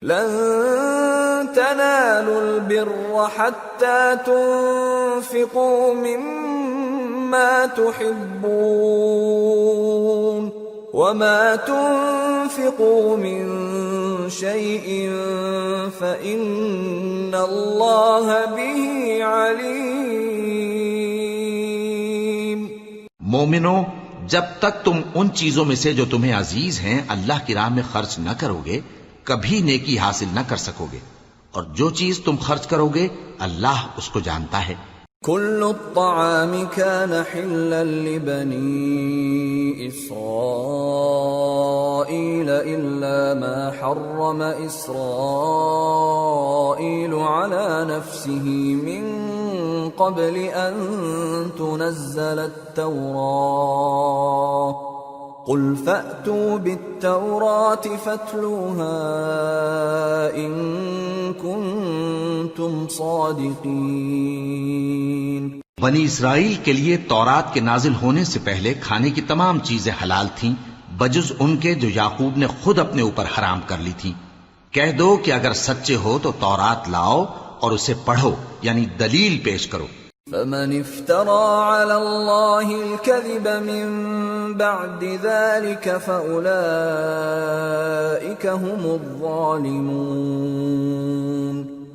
لن تنالوا البر حتى تنفقوا مما تحبون وما تنفقوا من شيء فإن الله به عليم۔ مومنو، جب تک تم ان چیزوں میں سے جو تمہیں عزیز ہیں اللہ کی راہ میں خرچ نہ کرو گے کبھی نیکی حاصل نہ کر سکو گے، اور جو چیز تم خرچ کرو گے اللہ اس کو جانتا ہے۔ كل الطعام كان حلا لبني إسرائيل إلا ما حرم إسرائيل على نفسه من قبل أن تنزل التوراة قل فأتوا بالتوراة فاتلوها إن كنتم صادقين۔ بنی اسرائیل کے لیے تورات کے نازل ہونے سے پہلے کھانے کی تمام چیزیں حلال تھیں بجز ان کے جو یعقوب نے خود اپنے اوپر حرام کر لی تھی۔ کہہ دو کہ اگر سچے ہو تو تورات لاؤ اور اسے پڑھو، یعنی دلیل پیش کرو۔ فمن افترى على الله الكذب من بعد ذلك فأولئك هم الظالمون۔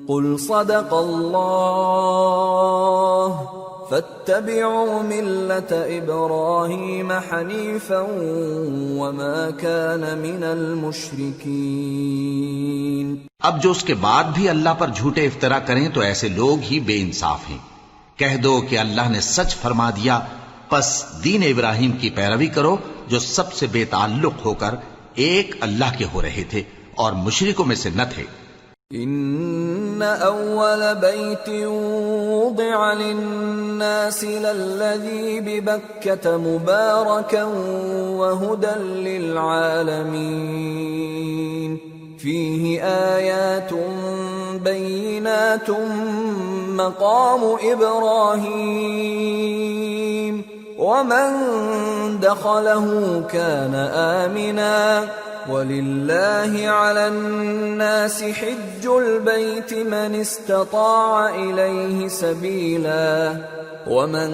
قل صدق الله فاتبعوا ملة إبراهيم حنيفا وما كان من المشركين۔ اب جو اس کے بعد بھی اللہ پر جھوٹے افطرا کریں تو ایسے لوگ ہی بے انصاف ہیں۔ کہہ دو کہ اللہ نے سچ فرما دیا، پس دین ابراہیم کی پیروی کرو جو سب سے بے تعلق ہو کر ایک اللہ کے ہو رہے تھے اور مشرکوں میں سے نہ تھے۔ ان اول بیت وضع للناس للذی ببکۃ مبارکا وہدی للعالمین فیہ آیات بینات مقام ابراہیم ومن دخلہ کان آمنا وَلِلَّهِ عَلَى النَّاسِ حِجُّ الْبَيْتِ مَنِ اسْتَطَاعَ إِلَيْهِ سَبِيلًا وَمَنْ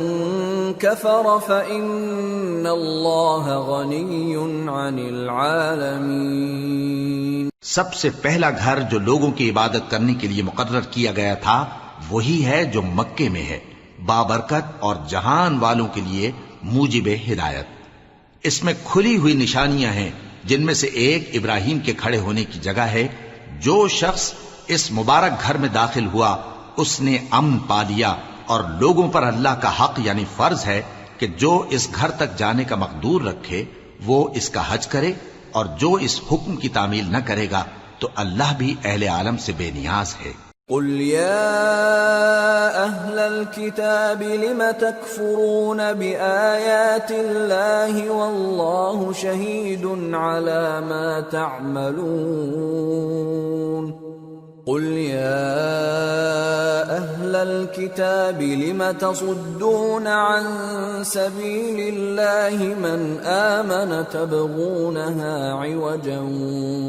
كَفَرَ فَإِنَّ اللَّهَ غَنِيٌّ عَنِ الْعَالَمِينَ۔ سب سے پہلا گھر جو لوگوں کی عبادت کرنے کے لیے مقرر کیا گیا تھا وہی ہے جو مکے میں ہے، بابرکت اور جہان والوں کے لیے موجب ہدایت۔ اس میں کھلی ہوئی نشانیاں ہیں جن میں سے ایک ابراہیم کے کھڑے ہونے کی جگہ ہے۔ جو شخص اس مبارک گھر میں داخل ہوا اس نے امن پا لیا، اور لوگوں پر اللہ کا حق یعنی فرض ہے کہ جو اس گھر تک جانے کا مقدور رکھے وہ اس کا حج کرے، اور جو اس حکم کی تعمیل نہ کرے گا تو اللہ بھی اہل عالم سے بے نیاز ہے۔ قل يا أهل الكتاب لم تكفرون بآيات الله والله شهيد على ما تعملون قل يا أهل الكتاب لم تصدون عن سبيل الله من آمن تبغونها عوجا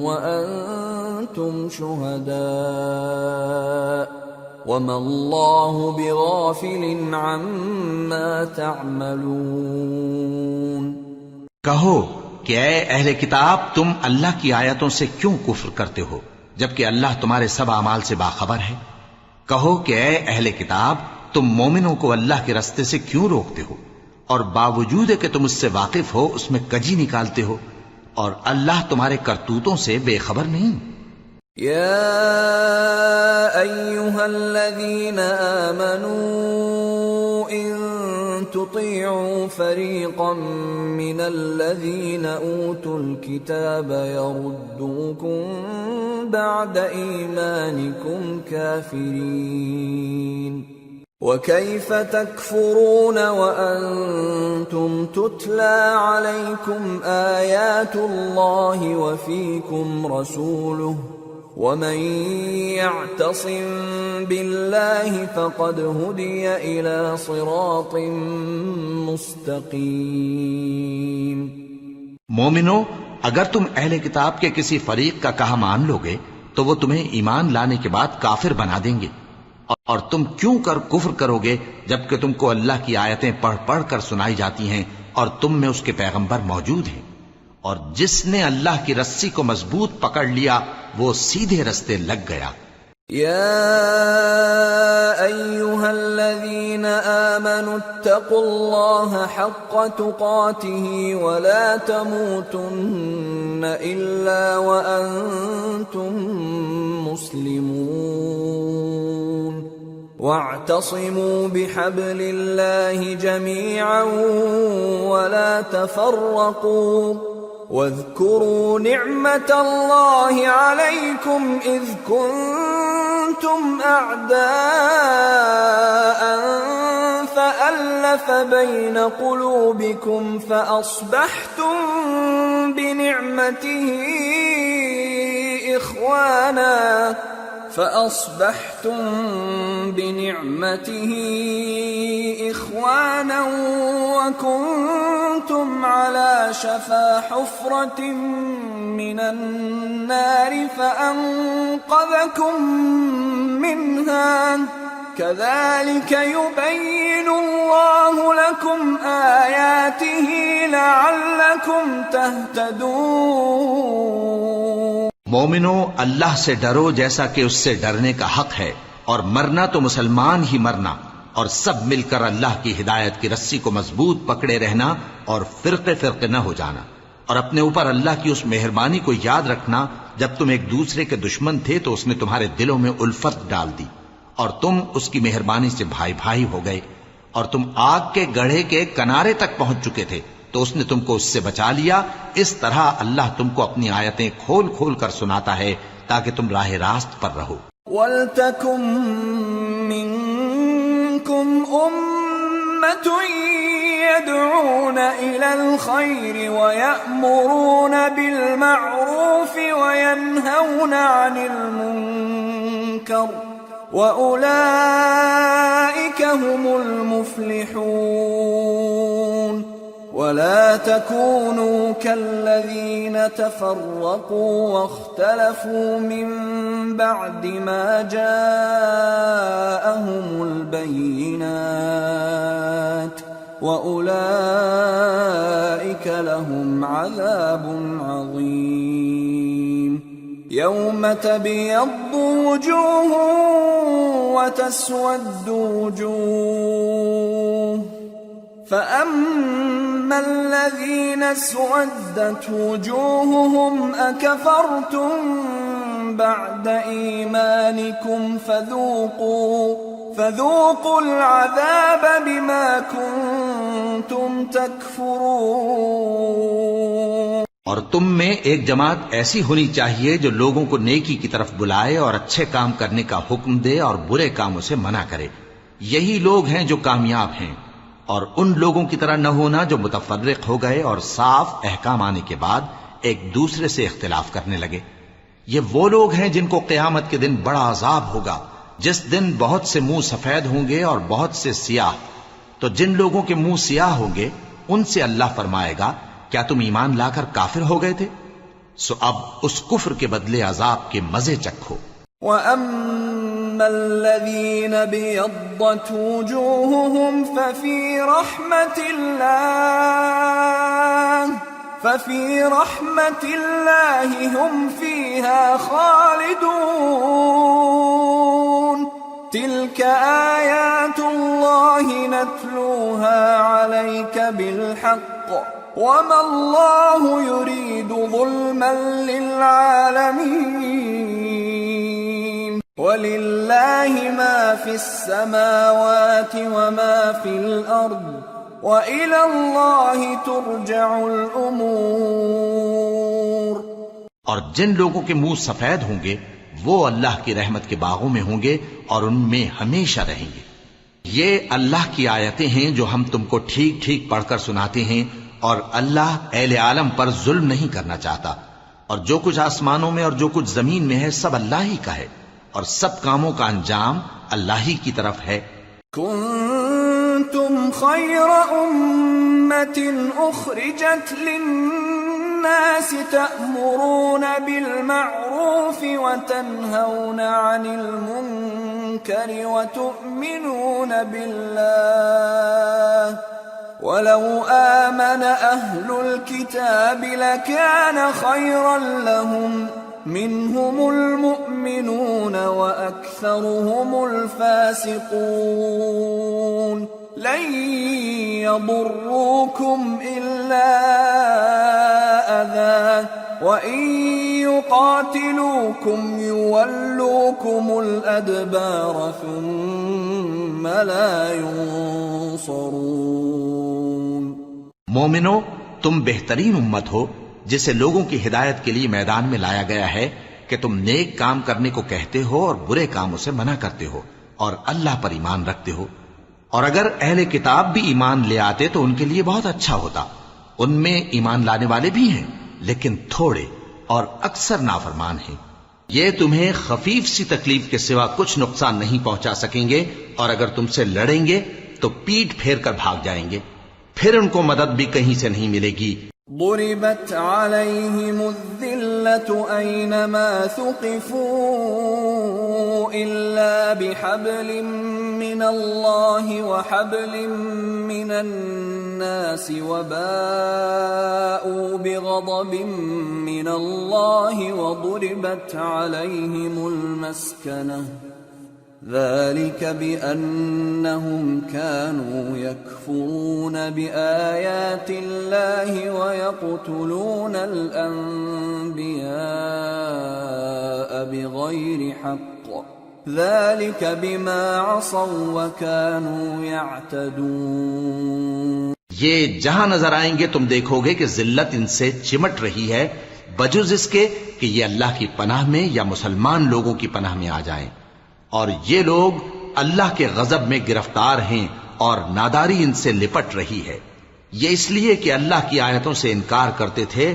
وأنتم شهداء وما الله بغافل عما تعملون۔ کہو کہ اے اہل کتاب تم اللہ کی آیتوں سے کیوں کفر کرتے ہو جبکہ اللہ تمہارے سب اعمال سے باخبر ہے۔ کہو کہ اے اہل کتاب تم مومنوں کو اللہ کے رستے سے کیوں روکتے ہو، اور باوجود کہ تم اس سے واقف ہو اس میں کجی نکالتے ہو، اور اللہ تمہارے کرتوتوں سے بے خبر نہیں۔ یا ایھا الذین آمنوا ان تطیعوا فریقا من الذین اوتوا الکتاب یردوکم بعد ایمانکم کافرین وَكَيْفَ تَكْفُرُونَ وَأَنْتُمْ تُتْلَى عَلَيْكُمْ آيَاتُ اللَّهِ وَفِيكُمْ رَسُولُهُ وَمَنْ يَعْتَصِمْ بِاللَّهِ فَقَدْ هُدِيَ إِلَى صِرَاطٍ مُسْتَقِيمٍ۔ مومنو، اگر تم اہل کتاب کے کسی فریق کا کہا مان لو گے تو وہ تمہیں ایمان لانے کے بعد کافر بنا دیں گے، اور تم کیوں کر کفر کرو گے جبکہ تم کو اللہ کی آیتیں پڑھ پڑھ کر سنائی جاتی ہیں اور تم میں اس کے پیغمبر موجود ہیں۔ اور جس نے اللہ کی رسی کو مضبوط پکڑ لیا وہ سیدھے رستے لگ گیا۔ يا أيها الذين آمنوا اتقوا الله حق تقاته ولا تموتن إلا وأنتم مسلمون واعتصموا بحبل الله جميعا ولا تفرقوا واذكروا نعمة الله عليكم إذ كنتم أعداء فألف بين قلوبكم فأصبحتم بنعمته إخوانا وكنتم على شفا حفرة من النار فأنقذكم منها كذلك يبين الله لكم آياته لعلكم تهتدون۔ مومنو، اللہ سے ڈرو جیسا کہ اس سے ڈرنے کا حق ہے، اور مرنا تو مسلمان ہی مرنا، اور سب مل کر اللہ کی ہدایت کی رسی کو مضبوط پکڑے رہنا اور فرقے فرقے نہ ہو جانا، اور اپنے اوپر اللہ کی اس مہربانی کو یاد رکھنا جب تم ایک دوسرے کے دشمن تھے تو اس نے تمہارے دلوں میں الفت ڈال دی اور تم اس کی مہربانی سے بھائی بھائی ہو گئے، اور تم آگ کے گڑھے کے کنارے تک پہنچ چکے تھے تو اس نے تم کو اس سے بچا لیا۔ اس طرح اللہ تم کو اپنی آیتیں کھول کھول کر سناتا ہے تاکہ تم راہ راست پر رہو۔ وَلْتَكُن مِّنكُمْ أُمَّةٌ يَدْعُونَ إِلَى الْخَيْرِ وَيَأْمُرُونَ بِالْمَعْرُوفِ وَيَنْهَوْنَ عَنِ الْمُنكَرِ وَأُولَئِكَ هُمُ الْمُفْلِحُونَ۔ ولا تكونوا كالذين تفرقوا واختلفوا من بعد ما جاءهم البينات وأولئك لهم عذاب عظيم۔ يوم تبيض وجوه وتسود وجوه فأما الذين اسودت وجوههم أكفرتم بعد إيمانكم فذوقوا العذاب بما كنتم تكفرون۔ اور تم میں ایک جماعت ایسی ہونی چاہیے جو لوگوں کو نیکی کی طرف بلائے اور اچھے کام کرنے کا حکم دے اور برے کاموں سے منع کرے، یہی لوگ ہیں جو کامیاب ہیں۔ اور ان لوگوں کی طرح نہ ہونا جو متفرق ہو گئے اور صاف احکام آنے کے بعد ایک دوسرے سے اختلاف کرنے لگے۔ یہ وہ لوگ ہیں جن کو قیامت کے دن بڑا عذاب ہوگا، جس دن بہت سے منہ سفید ہوں گے اور بہت سے سیاہ۔ تو جن لوگوں کے منہ سیاہ ہوں گے ان سے اللہ فرمائے گا، کیا تم ایمان لا کر کافر ہو گئے تھے؟ سو اب اس کفر کے بدلے عذاب کے مزے چکھو۔ وَأَمَّا الَّذِينَ بِيَضَّتْ وُجُوهُهُمْ فَفِي رَحْمَةِ اللَّهِ هُمْ فِيهَا خَالِدُونَ۔ تِلْكَ آيَاتُ اللَّهِ نَتْلُوهَا عَلَيْكَ بِالْحَقِّ وَمَا اللَّهُ يُرِيدُ ظُلْمًا لِّلْعَالَمِينَ۔ وَلِلَّهِ مَا فِي السَّمَاوَاتِ وَمَا فِي الْأَرْضِ وَإِلَى اللَّهِ تُرْجَعُ الْأُمُورُ۔ اور جن لوگوں کے منہ سفید ہوں گے وہ اللہ کی رحمت کے باغوں میں ہوں گے اور ان میں ہمیشہ رہیں گے۔ یہ اللہ کی آیتیں ہیں جو ہم تم کو ٹھیک ٹھیک پڑھ کر سناتے ہیں، اور اللہ اہل عالم پر ظلم نہیں کرنا چاہتا، اور جو کچھ آسمانوں میں اور جو کچھ زمین میں ہے سب اللہ ہی کا ہے، اور سب کاموں کا انجام اللہ ہی کی طرف ہے۔ کنتم خیر امت اخرجت للناس الناس تأمرون بالمعروف وتنهون عن المنكر وتؤمنون بالله ولو آمن أهل الكتاب لكان خيرا لهم منهم المؤمنون وأكثرهم الفاسقون لن يضروكم إلا أذى وإن يقاتلوكم يولوكم الأدبار ثم لا ينصرون. مومنو، تم بہترین امت ہو جسے لوگوں کی ہدایت کے لیے میدان میں لایا گیا ہے کہ تم نیک کام کرنے کو کہتے ہو اور برے کاموں سے منع کرتے ہو اور اللہ پر ایمان رکھتے ہو. اور اگر اہل کتاب بھی ایمان لے آتے تو ان کے لیے بہت اچھا ہوتا. ان میں ایمان لانے والے بھی ہیں لیکن تھوڑے اور اکثر نافرمان ہیں. یہ تمہیں خفیف سی تکلیف کے سوا کچھ نقصان نہیں پہنچا سکیں گے، اور اگر تم سے لڑیں گے تو پیٹ پھیر کر بھاگ جائیں گے، پھر ان کو مدد بھی کہیں سے نہیں ملے گی. ضربت عليهم الذلة أينما ثقفوا إلا بحبل من الله وحبل من الناس وباءوا بغضب من الله وضربت عليهم المسكنة ذلك بأنهم كانوا يكفرون بآيات الله ويقتلون الأنبياء بغير حق ذلك بما عصوا وكانوا يعتدون. یہ جہاں نظر آئیں گے تم دیکھو گے کہ ذلت ان سے چمٹ رہی ہے بجز اس کے کہ یہ اللہ کی پناہ میں یا مسلمان لوگوں کی پناہ میں آ جائیں. اور یہ لوگ اللہ کے غضب میں گرفتار ہیں اور ناداری ان سے لپٹ رہی ہے. یہ اس لیے کہ اللہ کی آیتوں سے انکار کرتے تھے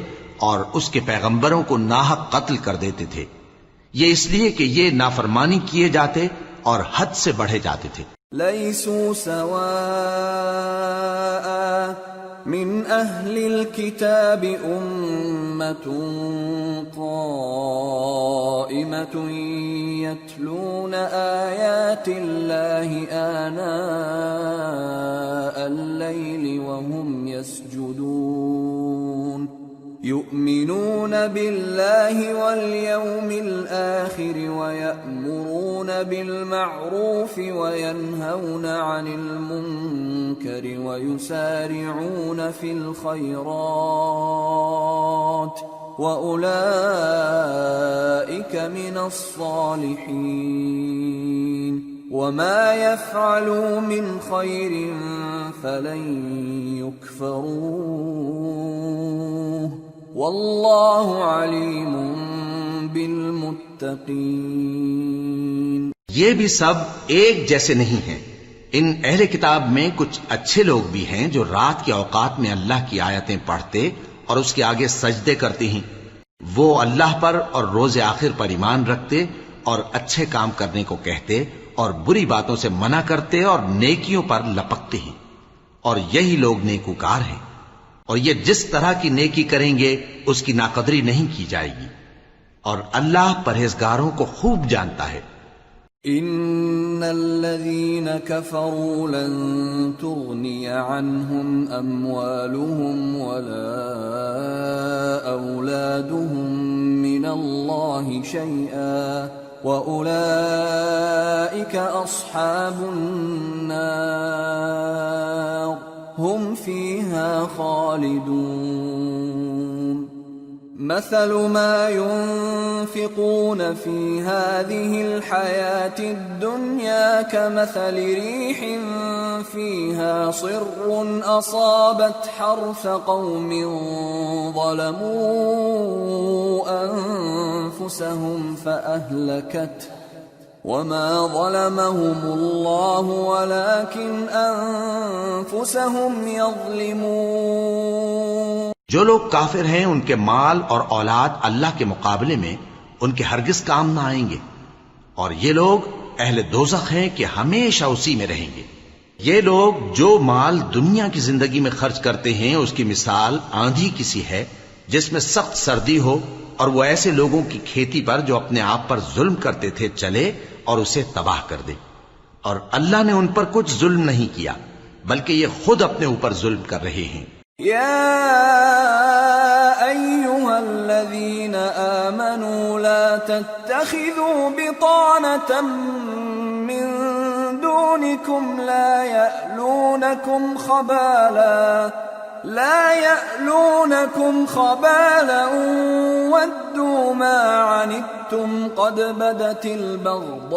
اور اس کے پیغمبروں کو ناحق قتل کر دیتے تھے. یہ اس لیے کہ یہ نافرمانی کیے جاتے اور حد سے بڑھے جاتے تھے. لیسوا سواء من اہل الكتاب امة قائمة يتلون آیات اللہ آناء الليل وهم يسجدون يؤمنون بالله واليوم الآخر ويأمرون بالمعروف وينهون عن المنكر ويسارعون في الخيرات وأولئك من الصالحين وما يفعلوا من خير فلن يكفروه واللہ علیم بالمتقین. یہ بھی سب ایک جیسے نہیں ہیں. ان اہل کتاب میں کچھ اچھے لوگ بھی ہیں جو رات کے اوقات میں اللہ کی آیتیں پڑھتے اور اس کے آگے سجدے کرتے ہیں. وہ اللہ پر اور روز آخر پر ایمان رکھتے اور اچھے کام کرنے کو کہتے اور بری باتوں سے منع کرتے اور نیکیوں پر لپکتے ہیں، اور یہی لوگ نیکوکار ہیں. اور یہ جس طرح کی نیکی کریں گے اس کی ناقدری نہیں کی جائے گی، اور اللہ پرہیزگاروں کو خوب جانتا ہے. ان الذين كفروا لن تغني عنهم اموالهم ولا اولادهم من الله شيئا واولئك اصحاب النار هم فيها خالدون. مثل ما ينفقون في هذه الحياة الدنيا كمثل ريح فيها صر أصابت حرث قوم ظلموا أنفسهم فأهلكته وما ظلمهم الله ولكن أنفسهم يظلمون. جو لوگ کافر ہیں ان کے مال اور اولاد اللہ کے مقابلے میں ان کے ہرگز کام نہ آئیں گے، اور یہ لوگ اہل دوزخ ہیں کہ ہمیشہ اسی میں رہیں گے. یہ لوگ جو مال دنیا کی زندگی میں خرچ کرتے ہیں اس کی مثال آندھی کی سی ہے جس میں سخت سردی ہو، اور وہ ایسے لوگوں کی کھیتی پر جو اپنے آپ پر ظلم کرتے تھے چلے اور اسے تباہ کر دے۔ اور اللہ نے ان پر کچھ ظلم نہیں کیا، بلکہ یہ خود اپنے اوپر ظلم کر رہے ہیں۔ يا أيها الذين آمنوا لا تتخذوا بطانة من دونكم لا يألونكم خبالا ودوا ما عنتم قد بدت البغضاء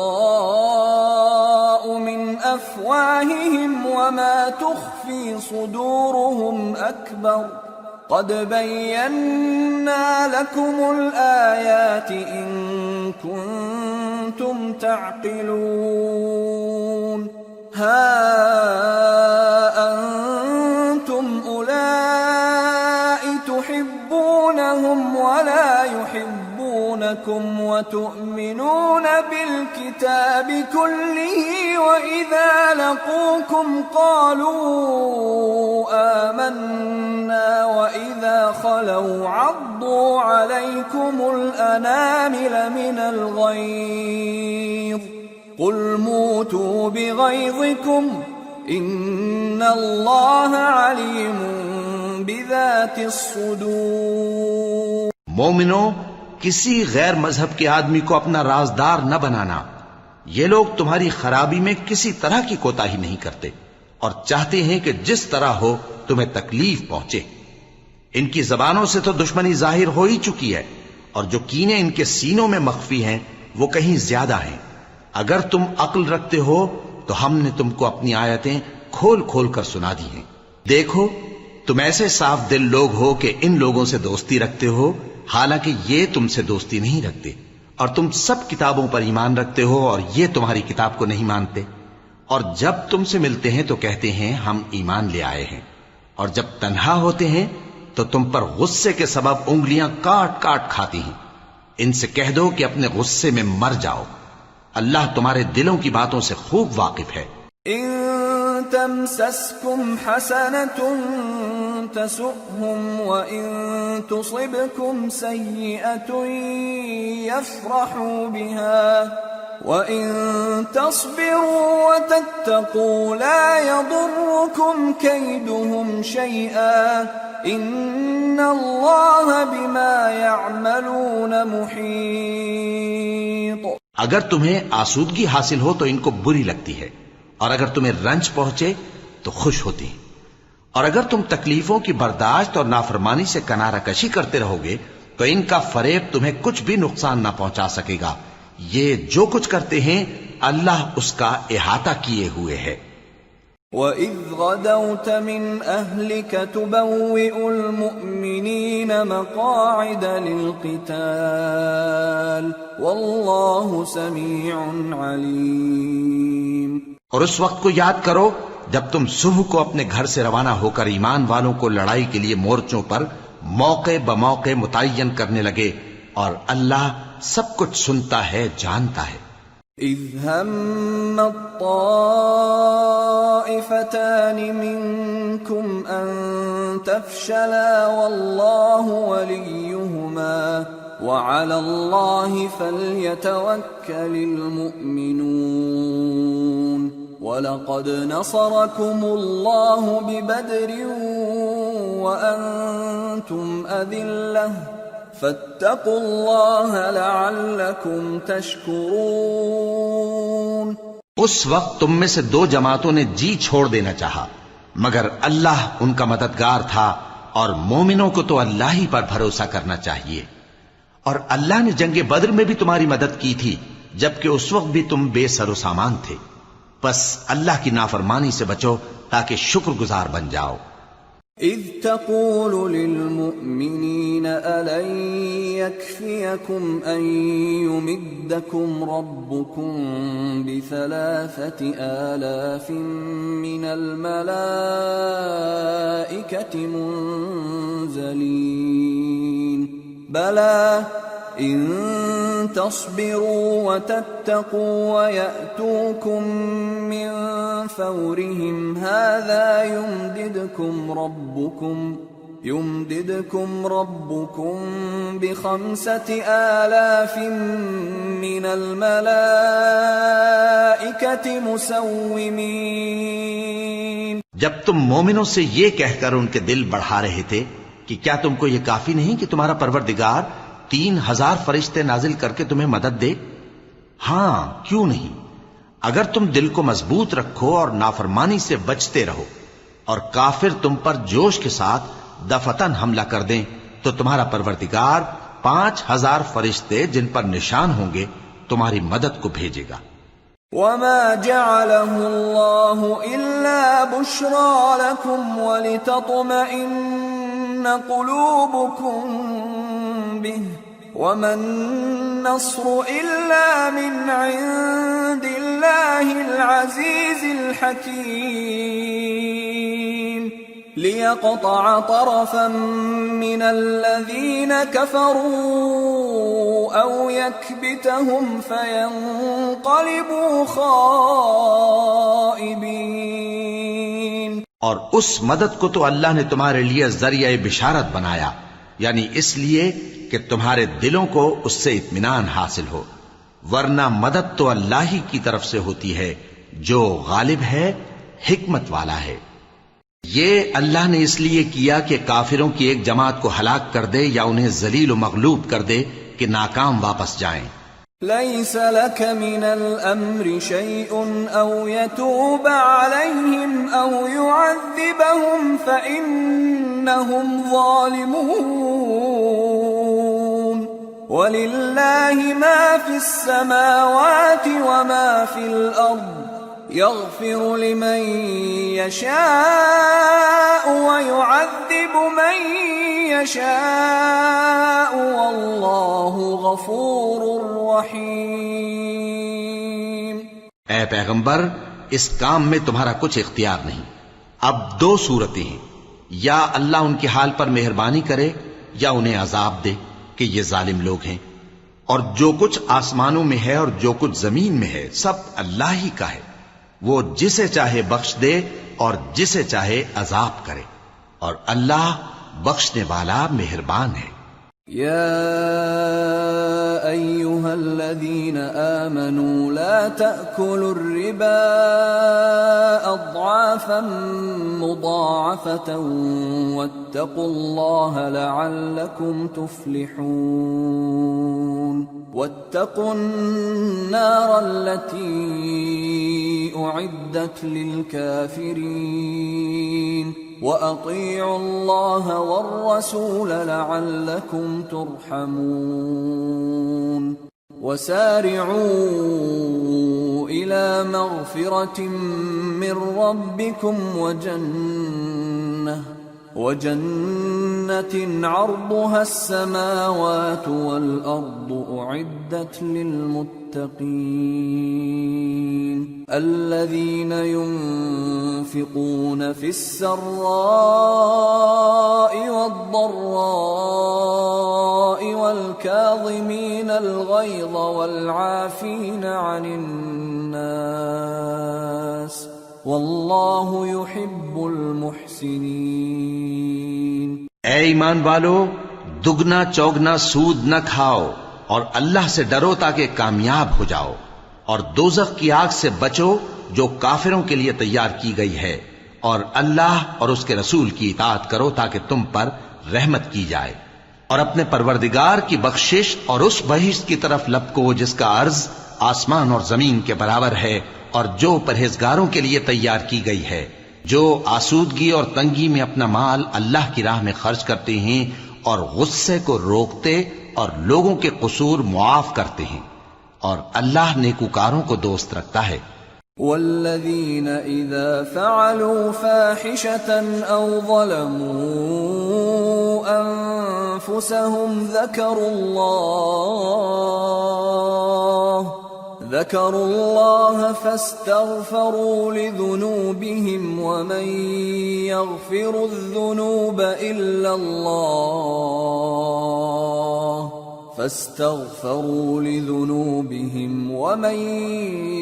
من أفواههم وما تخفي صدورهم أكبر قد بينا لكم الآيات إن كنتم تعقلون ها أنتم أولئك تحبونهم ولا يحبونكم وتؤمنون بالكتاب كله وإذا لقوكم قالوا آمنا وإذا خلوا عضوا عليكم الأنامل من الغيظ قل موتوا بغيظكم إن الله عليم بذات الصدور۔ مومنو، کسی غیر مذہب کے آدمی کو اپنا رازدار نہ بنانا۔ یہ لوگ تمہاری خرابی میں کسی طرح کی کوتاہی نہیں کرتے اور چاہتے ہیں کہ جس طرح ہو تمہیں تکلیف پہنچے۔ ان کی زبانوں سے تو دشمنی ظاہر ہو ہی چکی ہے، اور جو کینے ان کے سینوں میں مخفی ہیں وہ کہیں زیادہ ہیں۔ اگر تم عقل رکھتے ہو تو ہم نے تم کو اپنی آیتیں کھول کھول کر سنا دی ہیں۔ دیکھو، تم ایسے صاف دل لوگ ہو کہ ان لوگوں سے دوستی رکھتے ہو، حالانکہ یہ تم سے دوستی نہیں رکھتے، اور تم سب کتابوں پر ایمان رکھتے ہو اور یہ تمہاری کتاب کو نہیں مانتے، اور جب تم سے ملتے ہیں تو کہتے ہیں ہم ایمان لے آئے ہیں، اور جب تنہا ہوتے ہیں تو تم پر غصے کے سبب انگلیاں کاٹ کاٹ کھاتی ہیں۔ ان سے کہہ دو کہ اپنے غصے میں مر جاؤ، اللہ تمہارے دلوں کی باتوں سے خوب واقف ہے۔ إن تمسسكم حسنة تسؤهم وإن تصبكم سيئة يفرحوا بها وإن تصبروا وتتقوا لا يضركم كيدهم شيئا إن الله بما يعملون محيط۔ اگر تمہیں آسودگی حاصل ہو تو ان کو بری لگتی ہے، اور اگر تمہیں رنج پہنچے تو خوش ہوتی ہیں، اور اگر تم تکلیفوں کی برداشت اور نافرمانی سے کنارہ کشی کرتے رہو گے تو ان کا فریب تمہیں کچھ بھی نقصان نہ پہنچا سکے گا۔ یہ جو کچھ کرتے ہیں اللہ اس کا احاطہ کیے ہوئے ہے۔ وَإِذْ غَدَوْتَ مِنْ أَهْلِكَ تُبَوِّئُ الْمُؤْمِنِينَ مَقَاعِدَ لِلْقِتَالِ وَاللَّهُ سَمِيعٌ عَلِيمٌ۔ اور اس وقت کو یاد کرو جب تم صبح کو اپنے گھر سے روانہ ہو کر ایمان والوں کو لڑائی کے لیے مورچوں پر موقع بموقع متعین کرنے لگے، اور اللہ سب کچھ سنتا ہے، جانتا ہے۔ إِذْ هَمَّ الطَّائِفَتَانِ مِنْكُمْ أَنْ تَفْشَلَا وَاللَّهُ وَلِيُّهُمَا وَعَلَى اللَّهِ فَلْيَتَوَكَّلِ الْمُؤْمِنُونَ وَلَقَدْ نَصَرَكُمُ اللَّهُ بِبَدْرٍ وَأَنْتُمْ أَذِلَّةٌ فَاتَّقُوا اللَّهَ لَعَلَّكُمْ تَشْكُرُونَ۔ اس وقت تم میں سے دو جماعتوں نے جی چھوڑ دینا چاہا، مگر اللہ ان کا مددگار تھا، اور مومنوں کو تو اللہ ہی پر بھروسہ کرنا چاہیے۔ اور اللہ نے جنگ بدر میں بھی تمہاری مدد کی تھی، جبکہ اس وقت بھی تم بے سر و سامان تھے۔ بس اللہ کی نافرمانی سے بچو تاکہ شکر گزار بن جاؤ۔ إِذْ تَقُولُ لِلْمُؤْمِنِينَ أَلَنْ يَكْفِيَكُمْ أَنْ يُمِدَّكُمْ رَبُّكُمْ ب3,000 مِّنَ الْمَلَائِكَةِ مُنْزَلِينَ بَلَى إِن تَصْبِرُوا وَتَتَّقُوا وَيَأْتُوكُم مِّن فَوْرِهِمْ هَٰذَا يُمْدِدْكُمْ رَبُّكُم يمددكم ربكم ب5,000 من الملائكة مسومين۔ جب تم مومنوں سے یہ کہہ کر ان کے دل بڑھا رہے تھے کہ کیا تم کو یہ کافی نہیں کہ تمہارا پروردگار 3,000 فرشتے نازل کر کے تمہیں مدد دے؟ ہاں، کیوں نہیں؟ اگر تم دل کو مضبوط رکھو اور نافرمانی سے بچتے رہو اور کافر تم پر جوش کے ساتھ دفتن حملہ کر دیں تو تمہارا پروردگار 5,000 فرشتے جن پر نشان ہوں گے تمہاری مدد کو بھیجے گا۔ وما جعله الله إلا بشرى لكم ولتطمئن قلوبكم به وما النصر إلا من عند الله العزيز الحكيم ليقطع طرفا من الذين كفروا أو يكبتهم فينقلبوا خائبين۔ اور اس مدد کو تو اللہ نے تمہارے لیے ذریعہ بشارت بنایا، یعنی اس لیے کہ تمہارے دلوں کو اس سے اطمینان حاصل ہو، ورنہ مدد تو اللہ ہی کی طرف سے ہوتی ہے جو غالب ہے، حکمت والا ہے۔ یہ اللہ نے اس لیے کیا کہ کافروں کی ایک جماعت کو ہلاک کر دے یا انہیں ذلیل و مغلوب کر دے کہ ناکام واپس جائیں۔ ليس لك من الأمر شيء أو يتوب عليهم أو يعذبهم فإنهم ظالمون ولله ما في السماوات وما في الأرض يغفر لمن يشاء ويعذب من يشاء والله غفور رحيم۔ اے پیغمبر، اس کام میں تمہارا کچھ اختیار نہیں۔ اب دو صورتیں ہیں، یا اللہ ان کے حال پر مہربانی کرے یا انہیں عذاب دے کہ یہ ظالم لوگ ہیں، اور جو کچھ آسمانوں میں ہے اور جو کچھ زمین میں ہے سب اللہ ہی کا ہے، وہ جسے چاہے بخش دے اور جسے چاہے عذاب کرے، اور اللہ بخشنے والا مہربان ہے۔ يا أيها الذين آمنوا لا تأكلوا الربا أضعافا مضاعفة واتقوا الله لعلكم تفلحون واتقوا النار التي أعدت للكافرين وأطيعوا الله والرسول لعلكم ترحمون وسارعوا إلى مغفرة من ربكم وجنة عرضها السماوات والأرض أعدت للمتقين الذين ينفقون في السراء والضراء والكاظمين الغيظ والعافين عن الناس واللہ يحب المحسنین۔ اے ایمان والو، دگنا چوگنا سود نہ کھاؤ اور اللہ سے ڈرو تاکہ کامیاب ہو جاؤ، اور دوزخ کی آگ سے بچو جو کافروں کے لیے تیار کی گئی ہے، اور اللہ اور اس کے رسول کی اطاعت کرو تاکہ تم پر رحمت کی جائے، اور اپنے پروردگار کی بخشش اور اس بہشت کی طرف لپکو جس کا عرض آسمان اور زمین کے برابر ہے، اور جو پرہیزگاروں کے لیے تیار کی گئی ہے، جو آسودگی اور تنگی میں اپنا مال اللہ کی راہ میں خرچ کرتے ہیں اور غصے کو روکتے اور لوگوں کے قصور معاف کرتے ہیں، اور اللہ نیکوکاروں کو دوست رکھتا ہے۔ والذین اذا فعلوا فاحشة او ظلموا انفسهم ذكروا الله فاستغفروا لذنوبهم ومن يغفر الذنوب إلا الله فاستغفروا لذنوبهم ومن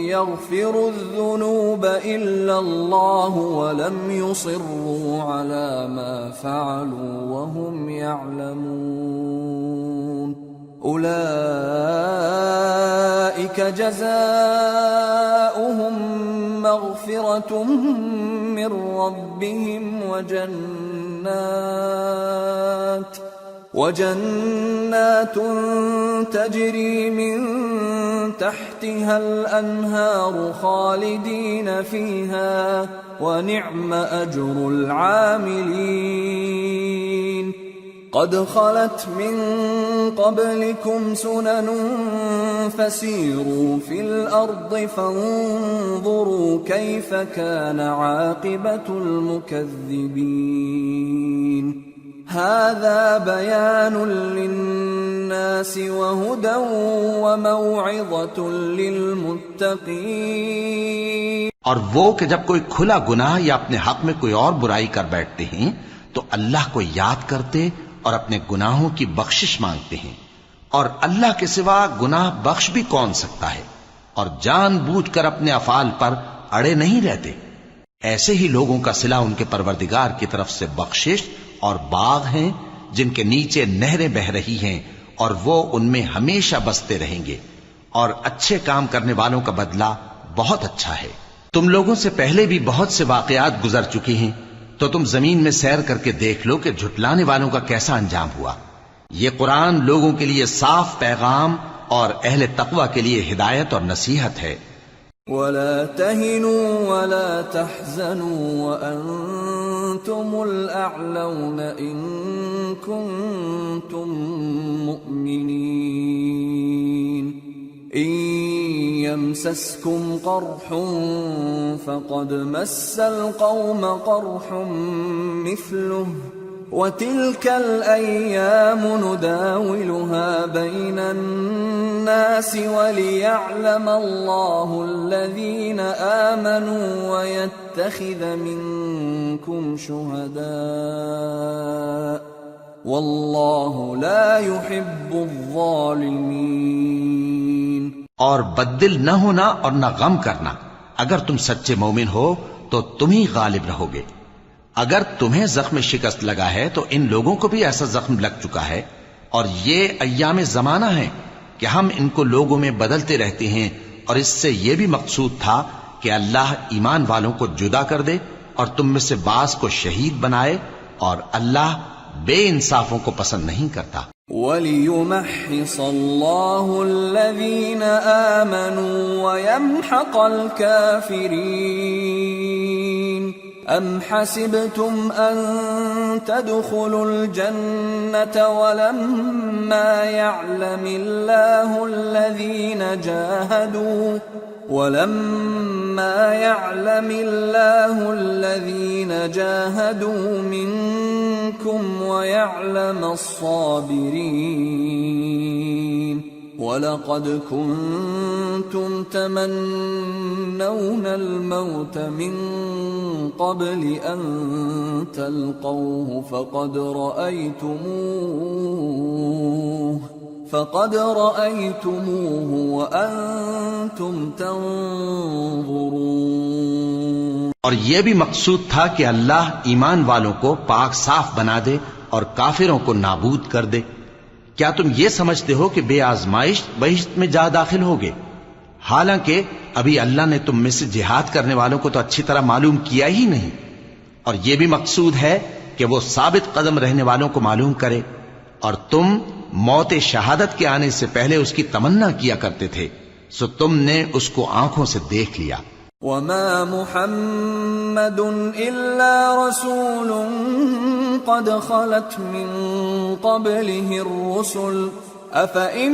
يغفر الذنوب إلا الله ولم يصروا على ما فعلوا وهم يعلمون أولئك جزاؤهم مغفرة من ربهم وجنات تجري من تحتها الأنهار خالدين فيها ونعم أجر العاملين قد خلت من قبلكم سنن فسيروا في الأرض فانظروا كيف كان عاقبة المكذبين هذا بيان للناس وهدى وموعظة للمتقين. اور وہ کہ جب کوئی کھلا گناہ یا اپنے حق میں کوئی اور برائی کر بیٹھتے ہیں تو اللہ کو یاد کرتے اور اپنے گناہوں کی بخشش مانگتے ہیں، اور اللہ کے سوا گناہ بخش بھی کون سکتا ہے، اور جان بوجھ کر اپنے افعال پر اڑے نہیں رہتے. ایسے ہی لوگوں کا صلہ ان کے پروردگار کی طرف سے بخشش اور باغ ہیں جن کے نیچے نہریں بہ رہی ہیں اور وہ ان میں ہمیشہ بستے رہیں گے، اور اچھے کام کرنے والوں کا بدلہ بہت اچھا ہے. تم لوگوں سے پہلے بھی بہت سے واقعات گزر چکے ہیں، تو تم زمین میں سیر کر کے دیکھ لو کہ جھٹلانے والوں کا کیسا انجام ہوا. یہ قرآن لوگوں کے لیے صاف پیغام اور اہل تقوی کے لیے ہدایت اور نصیحت ہے. وَلَا تَهِنُوا وَلَا تَحْزَنُوا وَأَنْتُمُ الْأَعْلَوْنَ إِن كُنتُم مُّؤْمِنِينَ إِن يَمْسَسْكُمْ قَرْحٌ فَقَدْ مَسَّ الْقَوْمَ قَرْحٌ مِثْلُهُ وَتِلْكَ الْأَيَّامُ نُدَاوِلُهَا بَيْنَ النَّاسِ وَلِيَعْلَمَ اللَّهُ الَّذِينَ آمَنُوا وَيَتَّخِذَ مِنكُمْ شُهَدَاءَ وَاللَّهُ لَا يُحِبُّ الظَّالِمِينَ. اور بددل نہ ہونا اور نہ غم کرنا. اگر تم سچے مومن ہو تو تم ہی غالب رہو گے. اگر تمہیں زخم شکست لگا ہے تو ان لوگوں کو بھی ایسا زخم لگ چکا ہے، اور یہ ایام زمانہ ہیں کہ ہم ان کو لوگوں میں بدلتے رہتے ہیں. اور اس سے یہ بھی مقصود تھا کہ اللہ ایمان والوں کو جدا کر دے اور تم میں سے بعض کو شہید بنائے، اور اللہ بے انصافوں کو پسند نہیں کرتا. وَلِيُمَحِّصَ اللَّهُ الَّذِينَ آمَنُوا وَيَمْحَقَ الْكَافِرِينَ. أَمْ حَسِبْتُمْ أَن تَدْخُلُوا الْجَنَّةَ وَلَمَّا يَعْلَمِ اللَّهُ الَّذِينَ جَاهَدُوا مِنكُمْ وَيَعْلَمَ الصَّابِرِينَ. وَلَقَدْ كُنتُمْ تَمَنَّوْنَ الْمَوْتَ مِنْ قَبْلِ أَنْ تَلْقَوْهُ فَقَدْ رَأَيْتُمُوهُ وَأَنْتُمْ تَنْظُرُونَ. اور یہ بھی مقصود تھا کہ اللہ ایمان والوں کو پاک صاف بنا دے اور کافروں کو نابود کر دے. کیا تم یہ سمجھتے ہو کہ بے آزمائش بہشت میں جا داخل ہوگے؟ حالانکہ ابھی اللہ نے تم میں سے جہاد کرنے والوں کو تو اچھی طرح معلوم کیا ہی نہیں. اور یہ بھی مقصود ہے کہ وہ ثابت قدم رہنے والوں کو معلوم کرے. اور تم موت شہادت کے آنے سے پہلے اس کی تمنا کیا کرتے تھے، سو تم نے اس کو آنکھوں سے دیکھ لیا. وَمَا مُحَمَّدٌ إِلَّا رَسُولٌ قَدْ خَلَتْ مِن قَبْلِهِ الرُّسُلُ أَفَإِن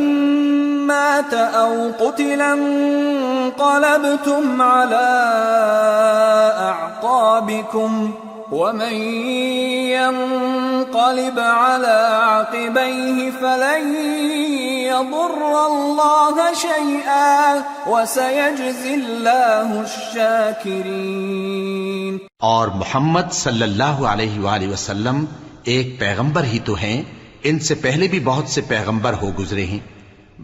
مَّاتَ أَوْ قُتِلَ انقَلَبْتُمْ عَلَىٰ أَعْقَابِكُمْ وَمَن يَنقَلِبْ عَلَىٰ عَقِبَيْهِ فَلَن يَضُرَّ اللَّهَ شَيْئًا وَسَيَجْزِي اللَّهُ الشَّاكِرِينَ. اور محمد صلی اللہ علیہ وآلہ وسلم ایک پیغمبر ہی تو ہیں ان سے پہلے بھی بہت سے پیغمبر ہو گزرے ہیں،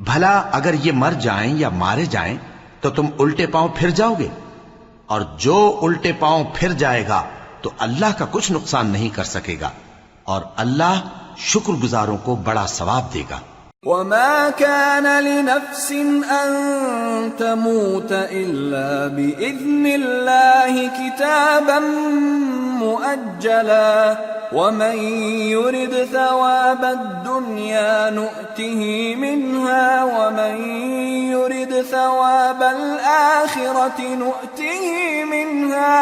بھلا اگر یہ مر جائیں یا مارے جائیں تو تم الٹے پاؤں پھر جاؤ گے؟ اور جو الٹے پاؤں پھر جائے گا تو اللہ کا کچھ نقصان نہیں کر سکے گا، اور اللہ شکر گزاروں کو بڑا ثواب دے گا۔ وما كان لنفس أن تموت إلا بإذن الله كتابا مؤجلا ومن يرد ثواب الدنيا نؤته منها ومن يرد ثواب الآخرة نؤته منها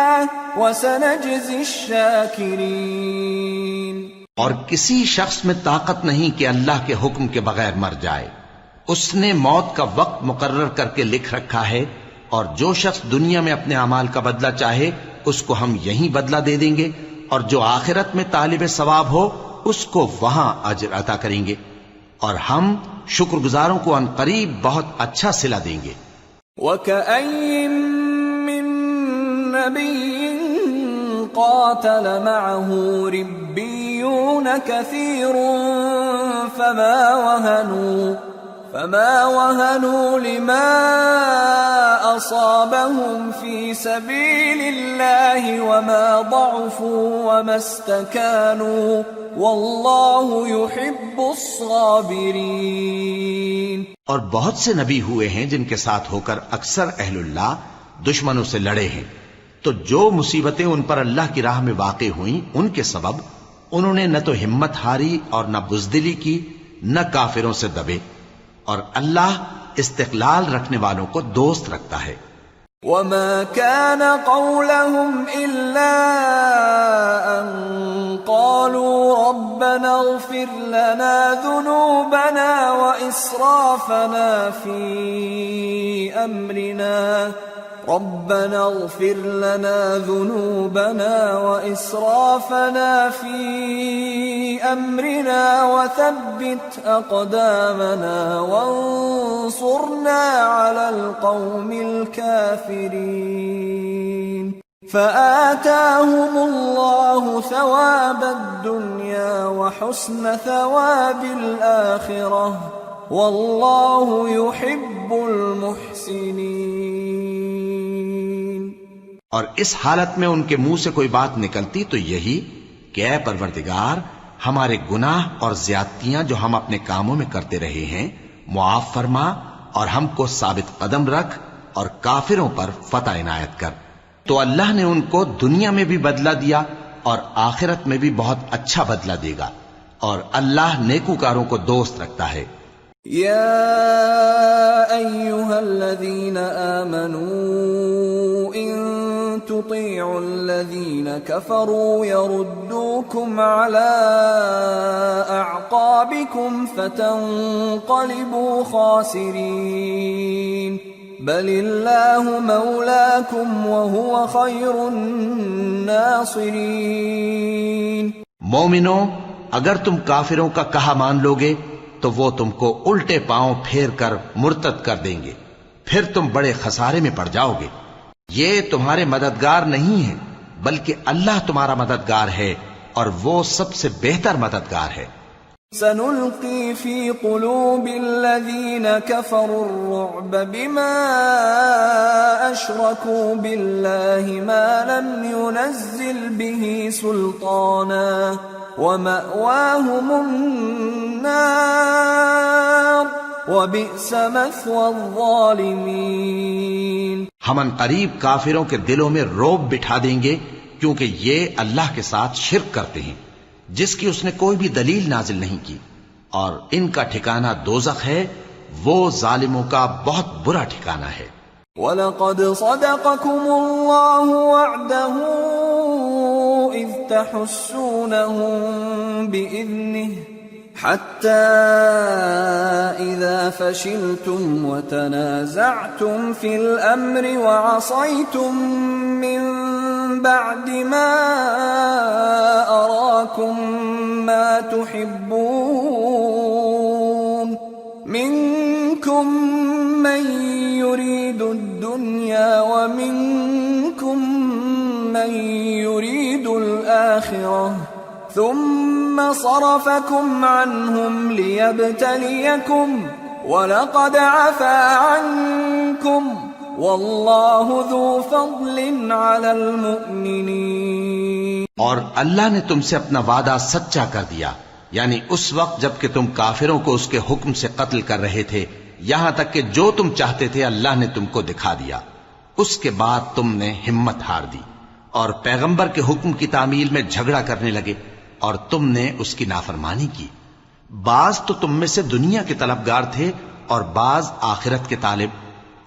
وسنجزي الشاكرين۔ اور کسی شخص میں طاقت نہیں کہ اللہ کے حکم کے بغیر مر جائے، اس نے موت کا وقت مقرر کر کے لکھ رکھا ہے، اور جو شخص دنیا میں اپنے اعمال کا بدلہ چاہے اس کو ہم یہیں بدلہ دے دیں گے، اور جو آخرت میں طالب ثواب ہو اس کو وہاں اجر عطا کریں گے، اور ہم شکر گزاروں کو ان قریب بہت اچھا صلہ دیں گے۔ وَكَأَيٍّ مِّن نَّبِيٍّ قاتل معه ربيون كثير فما وهنوا لما أصابهم في سبيل الله وما ضعفوا وما استكانوا والله يحب الصابرين۔ اور بہت سے نبی ہوئے ہیں جن کے ساتھ ہو کر اکثر اہل اللہ دشمنوں سے لڑے ہیں، تو جو مصیبتیں ان پر اللہ کی راہ میں واقع ہوئیں ان کے سبب انہوں نے نہ تو ہمت ہاری اور نہ بزدلی کی، نہ کافروں سے دبے، اور اللہ استقلال رکھنے والوں کو دوست رکھتا ہے۔ وما كان قولهم إلا أن قالوا ربنا اغفر لنا ذنوبنا وإسرافنا في أمرنا ربنا اغفر لنا ذنوبنا وإسرافنا في أمرنا وثبت أقدامنا وانصرنا على القوم الكافرين فآتاهم الله ثواب الدنيا وحسن ثواب الآخرة والله يحب المحسنين۔ اور اس حالت میں ان کے منہ سے کوئی بات نکلتی تو یہی کہ اے پروردگار، ہمارے گناہ اور زیادتیاں جو ہم اپنے کاموں میں کرتے رہے ہیں معاف فرما، اور ہم کو ثابت قدم رکھ، اور کافروں پر فتح عنایت کر۔ تو اللہ نے ان کو دنیا میں بھی بدلہ دیا اور آخرت میں بھی بہت اچھا بدلہ دے گا، اور اللہ نیکوکاروں کو دوست رکھتا ہے۔ يا أيها الذين آمنوا إن تطيعوا الذين كفروا يردوكم على أعقابكم فتنقلبوا خاسرين بل الله مولاكم وهو خير الناصرين۔ مومنو، اگر تم کافروں کا کہا مان لوگے تو وہ تم کو الٹے پاؤں پھیر کر مرتد کر دیں گے، پھر تم بڑے خسارے میں پڑ جاؤ گے۔ یہ تمہارے مددگار نہیں ہیں بلکہ اللہ تمہارا مددگار ہے، اور وہ سب سے بہتر مددگار ہے۔ سنلقي في قلوب الذين كفروا الرعب بما أشركوا بالله ما لم ينزل به سلطانا ومأواهم النار وبئس مثوى الظالمين۔ ہم ان قریب کافروں کے دلوں میں رعب بٹھا دیں گے، کیونکہ یہ اللہ کے ساتھ شرک کرتے ہیں جس کی اس نے کوئی بھی دلیل نازل نہیں کی، اور ان کا ٹھکانہ دوزخ ہے، وہ ظالموں کا بہت برا ٹھکانہ ہے۔ وَلَقَدْ صَدَقَكُمُ اللَّهُ وَعْدَهُ إِذْ تَحُسُّونَهُم بِإِذْنِهِ حَتَّى إِذَا فَشِلْتُمْ وَتَنَازَعْتُمْ فِي الْأَمْرِ وَعَصَيْتُمْ مِنْ بعد ما أراكم ما تحبون منكم من يريد الدنيا ومنكم من يريد الآخرة ثم ثم صرفكم عنهم ليبتليكم وَلَقَدْ عَفَا عَنْكُمْ وَاللَّهُ ذُو فَضْلٍ عَلَى الْمُؤْمِنِينَ۔ اور اللہ نے تم سے اپنا وعدہ سچا کر دیا، یعنی اس وقت جب کہ تم کافروں کو اس کے حکم سے قتل کر رہے تھے، یہاں تک کہ جو تم چاہتے تھے اللہ نے تم کو دکھا دیا۔ اس کے بعد تم نے ہمت ہار دی اور پیغمبر کے حکم کی تعمیل میں جھگڑا کرنے لگے اور تم نے اس کی نافرمانی کی۔ بعض تو تم میں سے دنیا کے طلبگار تھے اور بعض آخرت کے طالب۔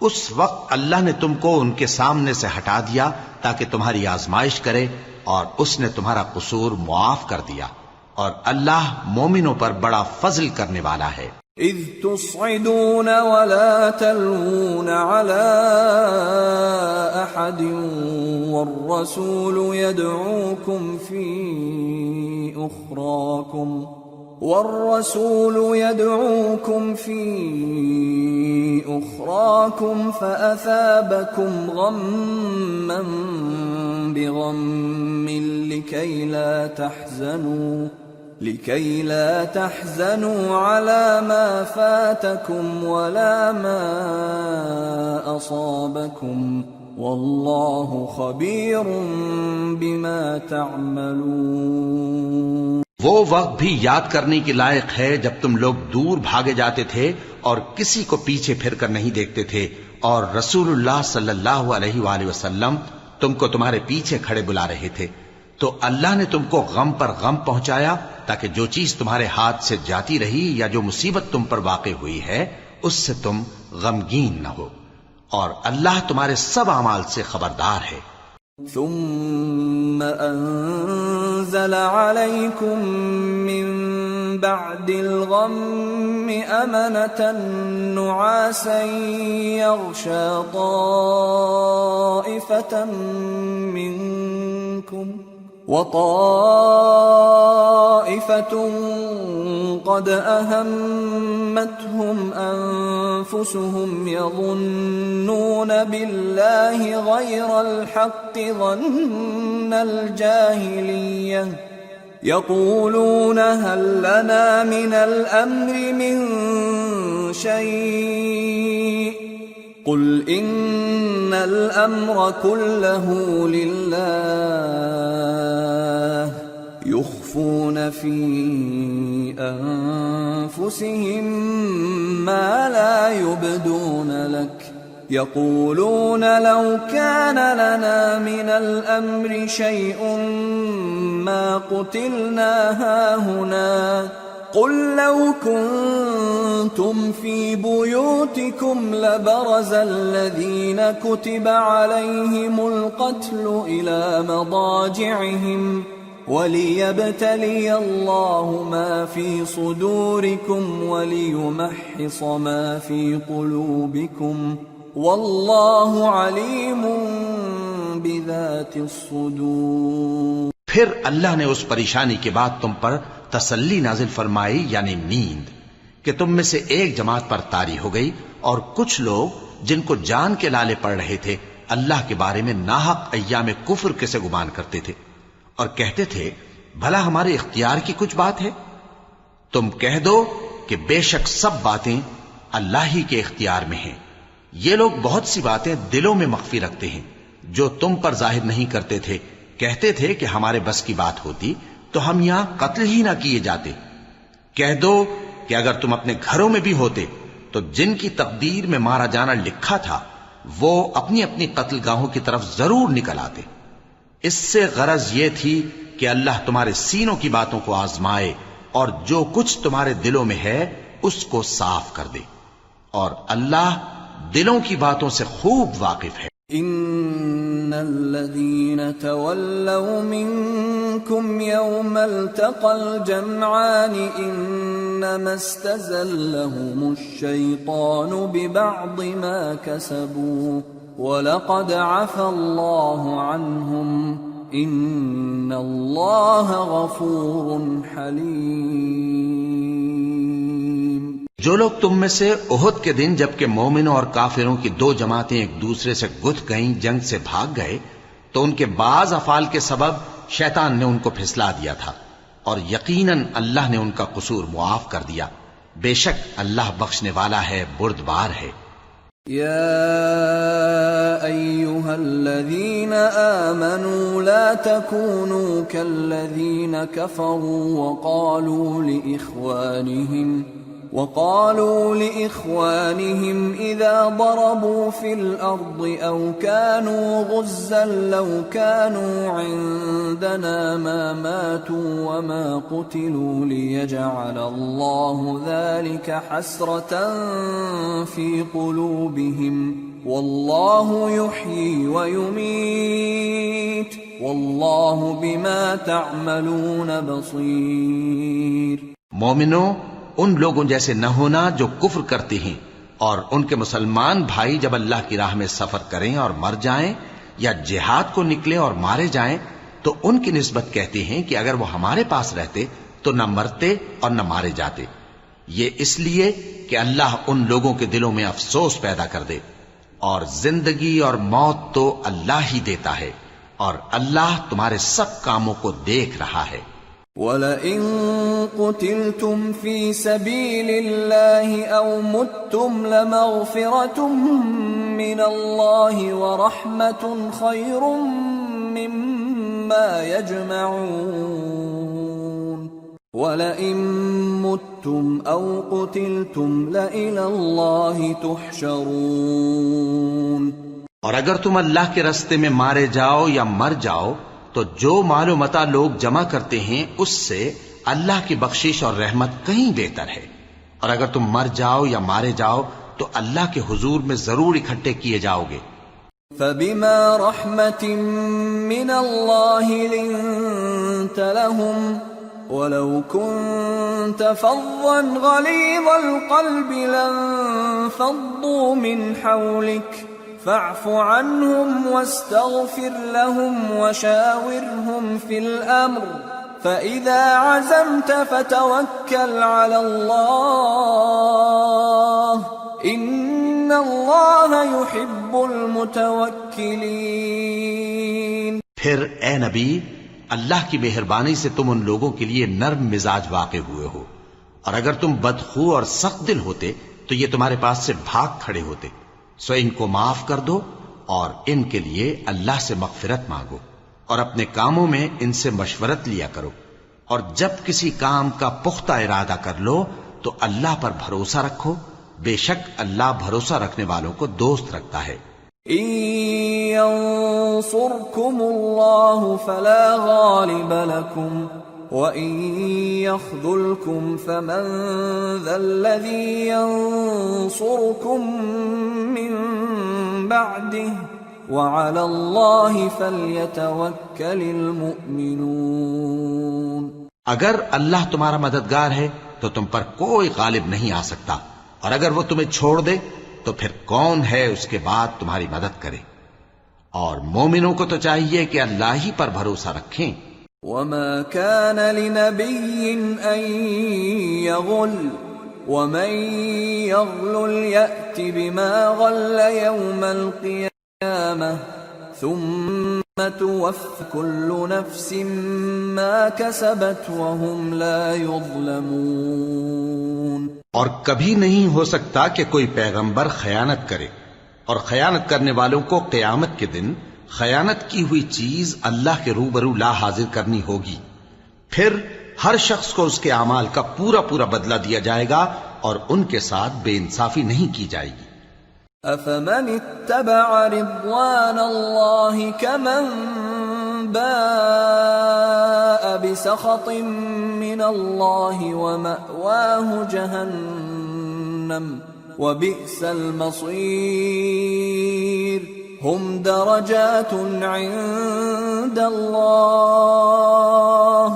اس وقت اللہ نے تم کو ان کے سامنے سے ہٹا دیا تاکہ تمہاری آزمائش کرے، اور اس نے تمہارا قصور معاف کر دیا، اور اللہ مومنوں پر بڑا فضل کرنے والا ہے۔ اذ تصعدون ولا تلوون على احد والرسول يدعوكم في أخراكم فأثابكم غما بغم لكي لا تحزنوا على ما فاتكم ولا ما أصابكم والله خبير بما تعملون۔ وہ وقت بھی یاد کرنے کی لائق ہے جب تم لوگ دور بھاگے جاتے تھے اور کسی کو پیچھے پھر کر نہیں دیکھتے تھے، اور رسول اللہ صلی اللہ علیہ وآلہ وسلم تم کو تمہارے پیچھے کھڑے بلا رہے تھے، تو اللہ نے تم کو غم پر غم پہنچایا تاکہ جو چیز تمہارے ہاتھ سے جاتی رہی یا جو مصیبت تم پر واقع ہوئی ہے اس سے تم غمگین نہ ہو، اور اللہ تمہارے سب اعمال سے خبردار ہے۔ ثم أنزل عليكم من بعد الغم أمنة نعاسا يغشى طائفة منكم وطائفة قد أهمتهم أنفسهم يظنون بالله غير الحق ظن الجاهلية يقولون هل لنا من الأمر من شيء قل إن الأمر كله لله يخفون في أنفسهم ما لا يبدون لك يقولون لو كان لنا من الأمر شيء ما قتلنا هاهنا قل لو كنتم في بيوتكم لبرز الذين كتب عليهم القتل إلى مضاجعهم وليبتلي الله ما في صدوركم وليمحص ما في قلوبكم والله عليم بذات الصدور۔ پھر اللہ نے اس پریشانی کے بعد تم پر تسلی نازل فرمائی، یعنی نیند، کہ تم میں سے ایک جماعت پر طاری ہو گئی، اور کچھ لوگ جن کو جان کے لالے پڑ رہے تھے اللہ کے بارے میں ناحق ایام کفر کے سے گمان کرتے تھے اور کہتے تھے بھلا ہمارے اختیار کی کچھ بات ہے؟ تم کہہ دو کہ بے شک سب باتیں اللہ ہی کے اختیار میں ہیں۔ یہ لوگ بہت سی باتیں دلوں میں مخفی رکھتے ہیں جو تم پر ظاہر نہیں کرتے تھے۔ کہتے تھے کہ ہمارے بس کی بات ہوتی تو ہم یہاں قتل ہی نہ کیے جاتے۔ کہہ دو کہ اگر تم اپنے گھروں میں بھی ہوتے تو جن کی تقدیر میں مارا جانا لکھا تھا وہ اپنی اپنی قتل گاہوں کی طرف ضرور نکل آتے۔ اس سے غرض یہ تھی کہ اللہ تمہارے سینوں کی باتوں کو آزمائے اور جو کچھ تمہارے دلوں میں ہے اس کو صاف کر دے، اور اللہ دلوں کی باتوں سے خوب واقف ہے۔ ان الذين تولوا منكم يوم التقى الجمعان انما استزلهم الشيطان ببعض ما كسبوا ولقد عفى الله عنهم ان الله غفور حليم۔ جو لوگ تم میں سے احد کے دن جبکہ مومنوں اور کافروں کی دو جماعتیں ایک دوسرے سے گتھ گئیں، جنگ سے بھاگ گئے، تو ان کے بعض افعال کے سبب شیطان نے ان کو پھسلا دیا تھا، اور یقیناً اللہ نے ان کا قصور معاف کر دیا، بے شک اللہ بخشنے والا ہے، بردبار ہے۔ يا أيها الذين آمنوا لا تكونوا كالذين كفروا وقالوا لإخوانهم إذا ضربوا في الأرض أو كانوا غزا لو كانوا عندنا ما ماتوا وما قتلوا ليجعل الله ذلك حسرة في قلوبهم والله يحيي ويميت والله بما تعملون بصير۔ مومنوں، ان لوگوں جیسے نہ ہونا جو کفر کرتے ہیں، اور ان کے مسلمان بھائی جب اللہ کی راہ میں سفر کریں اور مر جائیں یا جہاد کو نکلے اور مارے جائیں تو ان کی نسبت کہتے ہیں کہ اگر وہ ہمارے پاس رہتے تو نہ مرتے اور نہ مارے جاتے، یہ اس لیے کہ اللہ ان لوگوں کے دلوں میں افسوس پیدا کر دے، اور زندگی اور موت تو اللہ ہی دیتا ہے، اور اللہ تمہارے سب کاموں کو دیکھ رہا ہے۔ وَلَئِن قُتِلْتُمْ فِي سَبِيلِ اللَّهِ أَوْ مُتُّمْ لَمَغْفِرَةٌ مِّنَ اللَّهِ وَرَحْمَةٌ خَيْرٌ مِّمَّا يَجْمَعُونَ وَلَئِن مُتُّمْ أَوْ قُتِلْتُمْ لَإِلَى اللَّهِ تُحْشَرُونَ۔ اور اگر تم اللہ کے راستے میں مارے جاؤ یا مر جاؤ تو جو مال و متاع لوگ جمع کرتے ہیں اس سے اللہ کی بخشش اور رحمت کہیں بہتر ہے، اور اگر تم مر جاؤ یا مارے جاؤ تو اللہ کے حضور میں ضرور اکٹھے کیے جاؤ گے۔ فَبِمَا رَحْمَةٍ مِّنَ اللَّهِ لِنتَ لَهُمْ وَلَوْ كُنتَ فَظًّا غَلِيظَ الْقَلْبِ لَانفَضُّوا مِنْ حَوْلِكَ فاعف عنهم واستغفر لهم وشاورهم في الأمر فإذا عزمت فتوكل على الله إن الله يحب المتوكلين۔ پھر اے نبی، اللہ کی مہربانی سے تم ان لوگوں کے لیے نرم مزاج واقع ہوئے ہو، اور اگر تم بدخو اور سخت دل ہوتے تو یہ تمہارے پاس سے بھاگ کھڑے ہوتے، سو ان کو معاف کر دو اور ان کے لیے اللہ سے مغفرت مانگو، اور اپنے کاموں میں ان سے مشورت لیا کرو، اور جب کسی کام کا پختہ ارادہ کر لو تو اللہ پر بھروسہ رکھو، بے شک اللہ بھروسہ رکھنے والوں کو دوست رکھتا ہے۔ إن ينصركم الله فلا غالب لكم وَإِن يَخْذُلْكُمْ فَمَنْ ذَا الَّذِي يَنصُرُكُمْ مِنْ بَعْدِهِ وَعَلَى اللَّهِ فَلْيَتَوَكَّلِ الْمُؤْمِنُونَ۔ اگر اللہ تمہارا مددگار ہے تو تم پر کوئی غالب نہیں آ سکتا، اور اگر وہ تمہیں چھوڑ دے تو پھر کون ہے اس کے بعد تمہاری مدد کرے، اور مومنوں کو تو چاہیے کہ اللہ ہی پر بھروسہ رکھیں۔ وَمَا كَانَ لِنَبِيٍّ أَن يَغُلَّ وَمَن يَغْلُلْ يَأْتِ بِمَا غَلَّ يَوْمَ الْقِيَامَةِ ثُمَّ تُوَفَّى كُلُّ نَفْسٍ مَا كَسَبَتْ وَهُمْ لَا يُظْلَمُونَ۔ اور کبھی نہیں ہو سکتا کہ کوئی پیغمبر خیانت کرے، اور خیانت کرنے والوں کو قیامت کے دن خیانت کی ہوئی چیز اللہ کے روبرو لا حاضر کرنی ہوگی، پھر ہر شخص کو اس کے اعمال کا پورا پورا بدلہ دیا جائے گا، اور ان کے ساتھ بے انصافی نہیں کی جائے گی۔ أَفَمَنِ اتَّبَعَ رِضْوَانَ اللَّهِ كَمَنْ بَاءَ بِسَخَطٍ مِّنَ اللَّهِ وَمَأْوَاهُ جَهَنَّمُ وَبِئْسَ الْمَصِيرُ۔ هم درجات عند الله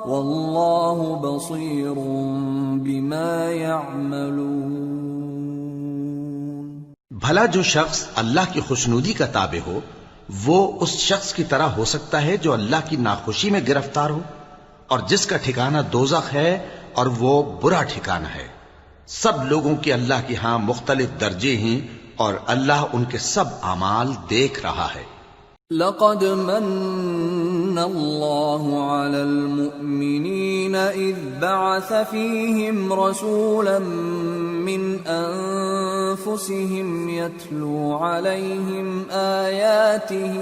والله بصير بما يعملون۔ بھلا جو شخص اللہ کی خوشنودی کا تابع ہو وہ اس شخص کی طرح ہو سکتا ہے جو اللہ کی ناخوشی میں گرفتار ہو، اور جس کا ٹھکانہ دوزخ ہے اور وہ برا ٹھکانہ ہے۔ سب لوگوں کے اللہ کے ہاں مختلف درجے ہیں، اور اللہ ان کے سب اعمال دیکھ رہا ہے۔ لقد من الله على المؤمنين إذ بعث فيهم رسولا من أنفسهم يتلو عليهم آياته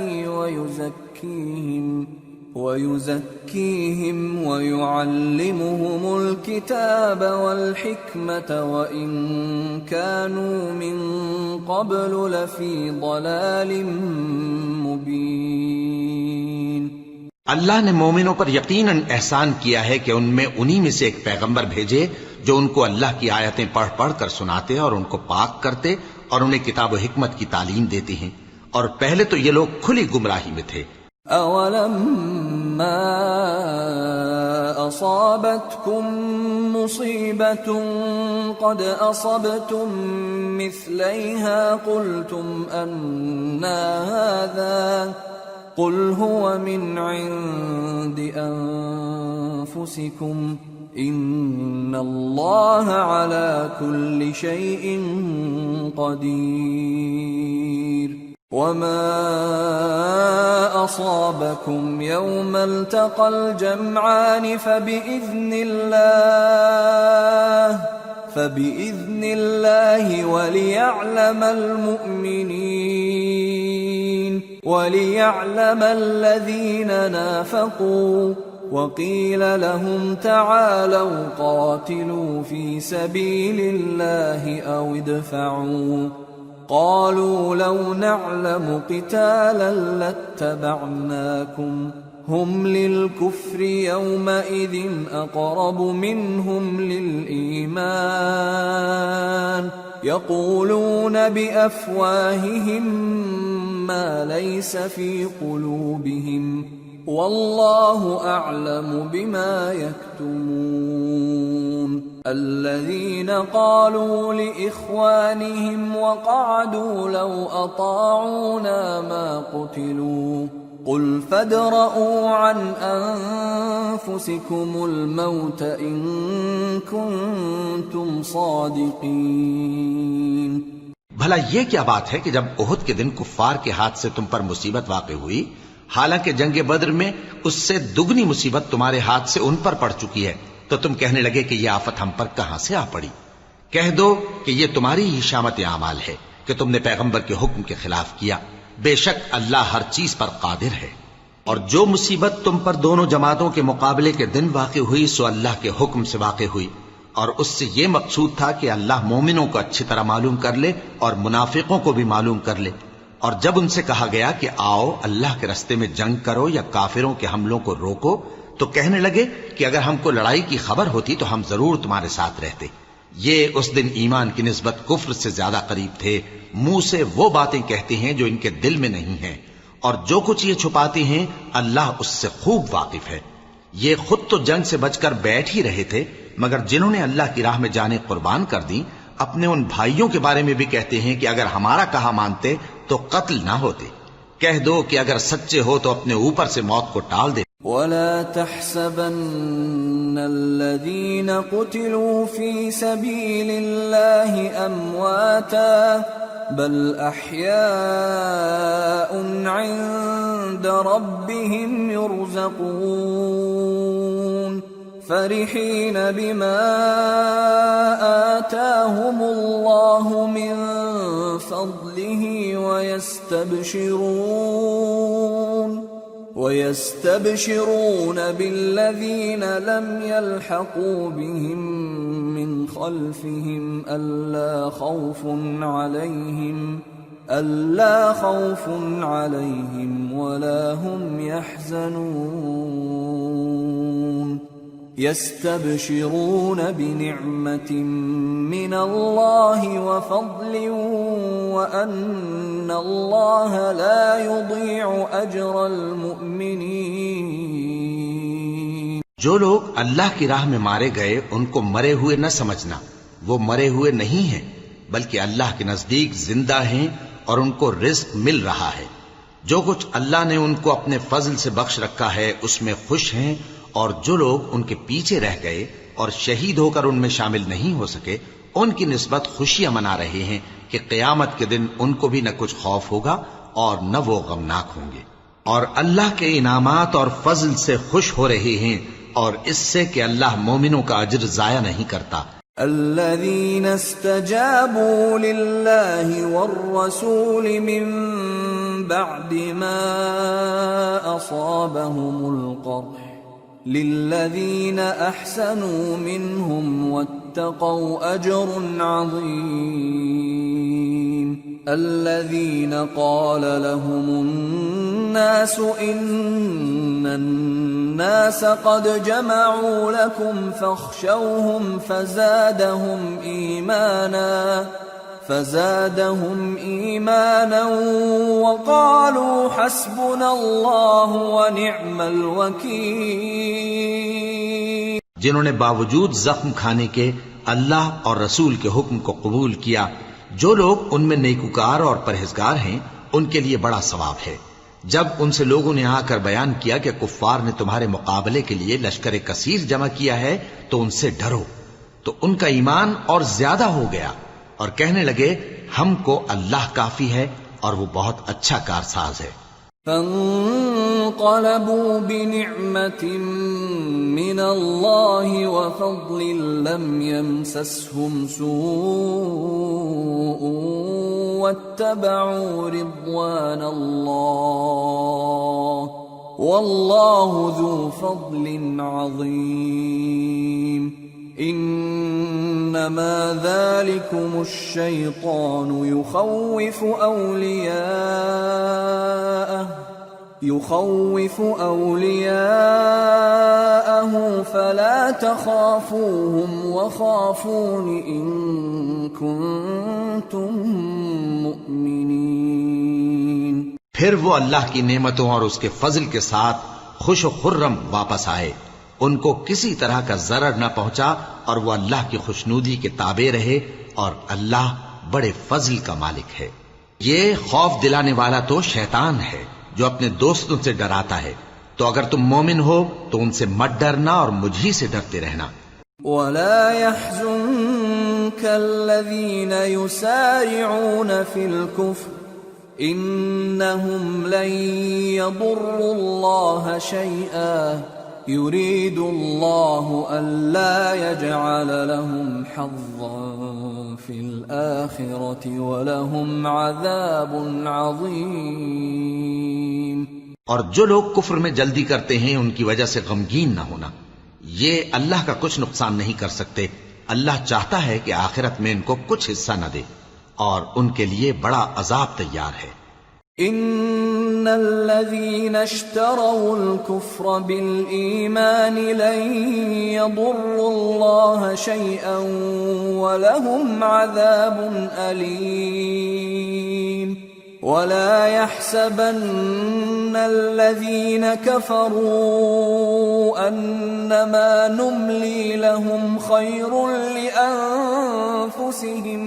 ويزكيهم ويعلمهم الكتاب والحكمة وإن كانوا من قبل لفي ضلال مبين۔ اللہ نے مومنوں پر یقیناً احسان کیا ہے کہ ان میں انہی میں سے ایک پیغمبر بھیجے جو ان کو اللہ کی آیتیں پڑھ پڑھ کر سناتے اور ان کو پاک کرتے اور انہیں کتاب و حکمت کی تعلیم دیتے ہیں، اور پہلے تو یہ لوگ کھلی گمراہی میں تھے۔ أَوَلَمَّا أَصَابَتْكُم مُّصِيبَةٌ قَدْ أَصَبْتُم مِّثْلَيْهَا قُلْتُمْ أَنَّىٰ هَٰذَا قُلْ هُوَ مِنْ عِندِ أَنفُسِكُمْ إِنَّ اللَّهَ عَلَىٰ كُلِّ شَيْءٍ قَدِيرٌ۔ وما أصابكم يوم التقى الجمعان فبإذن الله وليعلم الذين نافقوا وقيل لهم تعالوا قاتلوا في سبيل الله أو ادفعوا قالوا لو نعلم قتالا لاتبعناكم هم للكفر يومئذ أقرب منهم للإيمان يقولون بأفواههم ما ليس في قلوبهم والله أعلم بما يكتمون الذين قالوا لإخوانهم وقعدوا لو أطاعونا ما قتلوا قل فادرءوا عن أنفسكم الموت إن كنتم صادقين۔ بھلا یہ کیا بات ہے کہ جب احد کے دن کفار کے ہاتھ سے تم پر مصیبت واقع ہوئی، حالانکہ جنگ بدر میں اس سے دگنی مصیبت تمہارے ہاتھ سے ان پر پڑ چکی ہے، تو تم کہنے لگے کہ یہ آفت ہم پر کہاں سے آ پڑی؟ کہہ دو کہ یہ تمہاری ہی شامت اعمال ہے کہ تم نے پیغمبر کے حکم کے خلاف کیا، بے شک اللہ ہر چیز پر قادر ہے۔ اور جو مصیبت تم پر دونوں جماعتوں کے مقابلے کے دن واقع ہوئی سو اللہ کے حکم سے واقع ہوئی، اور اس سے یہ مقصود تھا کہ اللہ مومنوں کو اچھی طرح معلوم کر لے اور منافقوں کو بھی معلوم کر لے۔ اور جب ان سے کہا گیا کہ آؤ اللہ کے رستے میں جنگ کرو یا کافروں کے حملوں کو روکو، تو کہنے لگے کہ اگر ہم کو لڑائی کی خبر ہوتی تو ہم ضرور تمہارے ساتھ رہتے۔ یہ اس دن ایمان کی نسبت کفر سے زیادہ قریب تھے، منہ سے وہ باتیں کہتے ہیں جو ان کے دل میں نہیں ہیں، اور جو کچھ یہ چھپاتے ہیں اللہ اس سے خوب واقف ہے۔ یہ خود تو جنگ سے بچ کر بیٹھ ہی رہے تھے، مگر جنہوں نے اللہ کی راہ میں جانیں قربان کر دیں اپنے ان بھائیوں کے بارے میں بھی کہتے ہیں کہ اگر ہمارا کہا مانتے تو قتل نہ ہوتے۔ کہہ دو کہ اگر سچے ہو تو اپنے اوپر سے موت کو ٹال دے۔ وَلَا تَحْسَبَنَّ الَّذِينَ قُتِلُوا فِي سَبِيلِ اللَّهِ أَمْوَاتًا بَلْ أَحْيَاءٌ عِندَ رَبِّهِمْ يُرْزَقُونَ فَرِحِينَ بِمَا آتَاهُمُ اللَّهُ مِنْ فَضْلِهِ وَيَسْتَبْشِرُونَ بِالَّذِينَ لَمْ يَلْحَقُوا بِهِمْ مِنْ خَلْفِهِمْ أَلَّا خَوْفٌ عَلَيْهِمْ وَلَا هُمْ يَحْزَنُونَ يَسْتَبْشِرُونَ بِنِعْمَةٍ مِّنَ اللَّهِ وَفَضْلٍ وَأَنَّ اللَّهَ لَا يُضِيعُ أَجْرَ الْمُؤْمِنِينَ۔ جو لوگ اللہ کی راہ میں مارے گئے ان کو مرے ہوئے نہ سمجھنا، وہ مرے ہوئے نہیں ہیں بلکہ اللہ کے نزدیک زندہ ہیں اور ان کو رزق مل رہا ہے۔ جو کچھ اللہ نے ان کو اپنے فضل سے بخش رکھا ہے اس میں خوش ہیں، اور جو لوگ ان کے پیچھے رہ گئے اور شہید ہو کر ان میں شامل نہیں ہو سکے ان کی نسبت خوشیاں منا رہے ہیں کہ قیامت کے دن ان کو بھی نہ کچھ خوف ہوگا اور نہ وہ غمناک ہوں گے۔ اور اللہ کے انعامات اور فضل سے خوش ہو رہے ہیں اور اس سے کہ اللہ مومنوں کا اجر ضائع نہیں کرتا. الذين استجابوا لله والرسول من بعد ما أصابهم القرح للذين أحسنوا منهم واتقوا أجر عظيم. الذين قال لهم الناس إن الناس قد جمعوا لكم فاخشوهم فزادهم إيمانا وقالوا حسبنا الله ونعم الوكيل. جنہوں نے باوجود زخم کھانے کے اللہ اور رسول کے حکم کو قبول کیا، جو لوگ ان میں نیکوکار اور پرہیزگار ہیں ان کے لیے بڑا ثواب ہے. جب ان سے لوگوں نے آ کر بیان کیا کہ کفار نے تمہارے مقابلے کے لیے لشکر کثیر جمع کیا ہے تو ان سے ڈرو، تو ان کا ایمان اور زیادہ ہو گیا اور کہنے لگے ہم کو اللہ کافی ہے اور وہ بہت اچھا کارساز ہے. فانقلبوا بنعمة من الله وفضل لم يمسسهم سوء واتبعوا رضوان الله والله ذو فضل عظيم. انما ذلكم الشيطان يخوف أولياءه فلا تخافوهم وخافون إن كنتم مؤمنين. پھر وہ اللہ کی نعمتوں اور اس کے فضل کے ساتھ خوش و خرم واپس آئے، ان کو کسی طرح کا ضرر نہ پہنچا اور وہ اللہ کی خوشنودی کے تابع رہے اور اللہ بڑے فضل کا مالک ہے. یہ خوف دلانے والا تو شیطان ہے جو اپنے دوستوں سے ڈراتا ہے، تو اگر تم مومن ہو تو ان سے مت ڈرنا اور مجھ ہی سے ڈرتے رہنا. وَلَا يَحْزُنكَ الَّذِينَ يُسَارِعُونَ فِي الْكُفْرِ إِنَّهُمْ لَن يَضُرُّوا اللَّهَ شَيْئًا يُرِيدُ اللَّهُ أَلَّا يَجْعَلَ لَهُمْ حَظًّا فِي الْآخِرَةِ وَلَهُمْ عَذَابٌ عَظِيمٌ. اور جو لوگ کفر میں جلدی کرتے ہیں ان کی وجہ سے غمگین نہ ہونا، یہ اللہ کا کچھ نقصان نہیں کر سکتے. اللہ چاہتا ہے کہ آخرت میں ان کو کچھ حصہ نہ دے اور ان کے لیے بڑا عذاب تیار ہے. ان الذين اشتروا الكفر بالإيمان لن يضروا الله شيئا ولهم عذاب أليم. ولا يحسبن الذين كفروا أنما نملي لهم خير لأنفسهم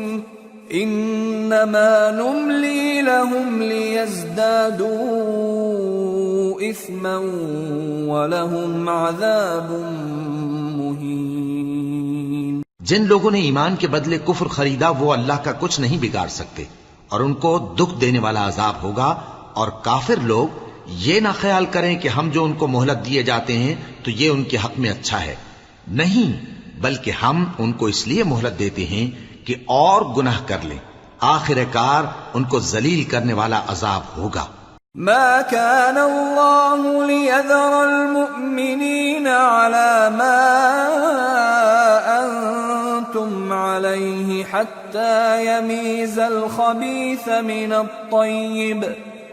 إنما نملي لهم ليزدادوا إثما ولهم عذاب مهين. جن لوگوں نے ایمان کے بدلے کفر خریدا وہ اللہ کا کچھ نہیں بگاڑ سکتے اور ان کو دکھ دینے والا عذاب ہوگا. اور کافر لوگ یہ نہ خیال کریں کہ ہم جو ان کو مہلت دیے جاتے ہیں تو یہ ان کے حق میں اچھا ہے، نہیں، بلکہ ہم ان کو اس لیے مہلت دیتے ہیں کہ اور گناہ کر لیں، آخر کار ان کو ذلیل کرنے والا عذاب ہوگا. ما كان الله ليذر المؤمنين على ما أنتم عليه حتى يميز الخبيث من الطيب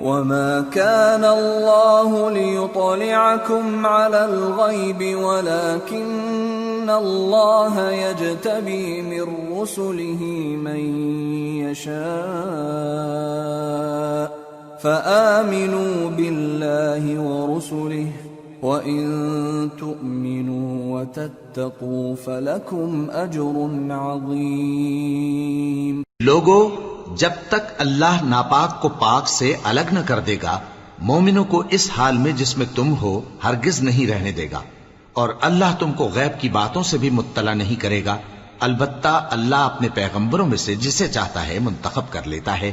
وما كان الله ليطلعكم على الغيب ولكن الله يجتبي من رسله من يشاء فآمنوا بالله ورسله وإن تؤمنوا وتتقوا فلكم أجر عظيم. لوگو، جب تک اللہ ناپاک کو پاک سے الگ نہ کر دے گا مومنوں کو اس حال میں جس میں تم ہو ہرگز نہیں رہنے دے گا، اور اللہ تم کو غیب کی باتوں سے بھی مطلع نہیں کرے گا. البتہ اللہ اپنے پیغمبروں میں سے جسے چاہتا ہے منتخب کر لیتا ہے.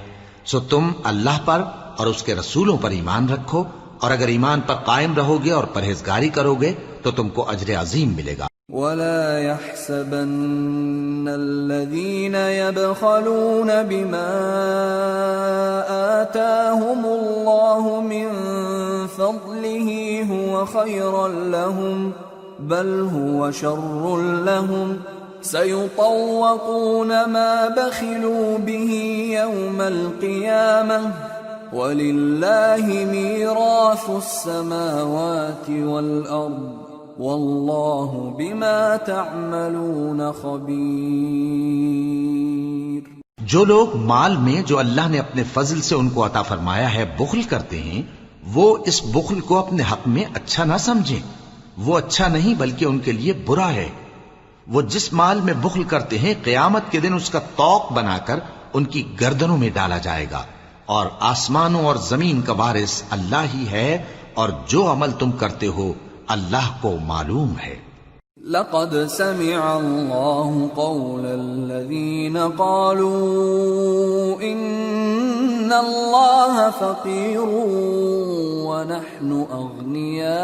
سو تم اللہ پر اور اس کے رسولوں پر ایمان رکھو اور اگر ایمان پر قائم رہو گے اور پرہیزگاری کرو گے تو تم کو اجر عظیم ملے گا۔ ولا يحسبن الذين يبخلون بما آتاهم الله من فضله هو خيرا لهم بل هو شر لهم سيطوقون ما بخلوا به يوم القيامة وَلِلَّهِ مِيرَاثُ السَّمَاوَاتِ وَالْأَرْضِ وَاللَّهُ بِمَا تَعْمَلُونَ خَبِيرٌ۔ جو لوگ مال میں جو اللہ نے اپنے فضل سے ان کو عطا فرمایا ہے بخل کرتے ہیں، وہ اس بخل کو اپنے حق میں اچھا نہ سمجھیں، وہ اچھا نہیں بلکہ ان کے لیے برا ہے۔ وہ جس مال میں بخل کرتے ہیں قیامت کے دن اس کا طوق بنا کر ان کی گردنوں میں ڈالا جائے گا، اور آسمانوں اور زمین کا وارث اللہ ہی ہے، اور جو عمل تم کرتے ہو اللہ کو معلوم ہے۔ لقد سمع الله قول الذين قالوا إن الله فقير ونحن أغنياء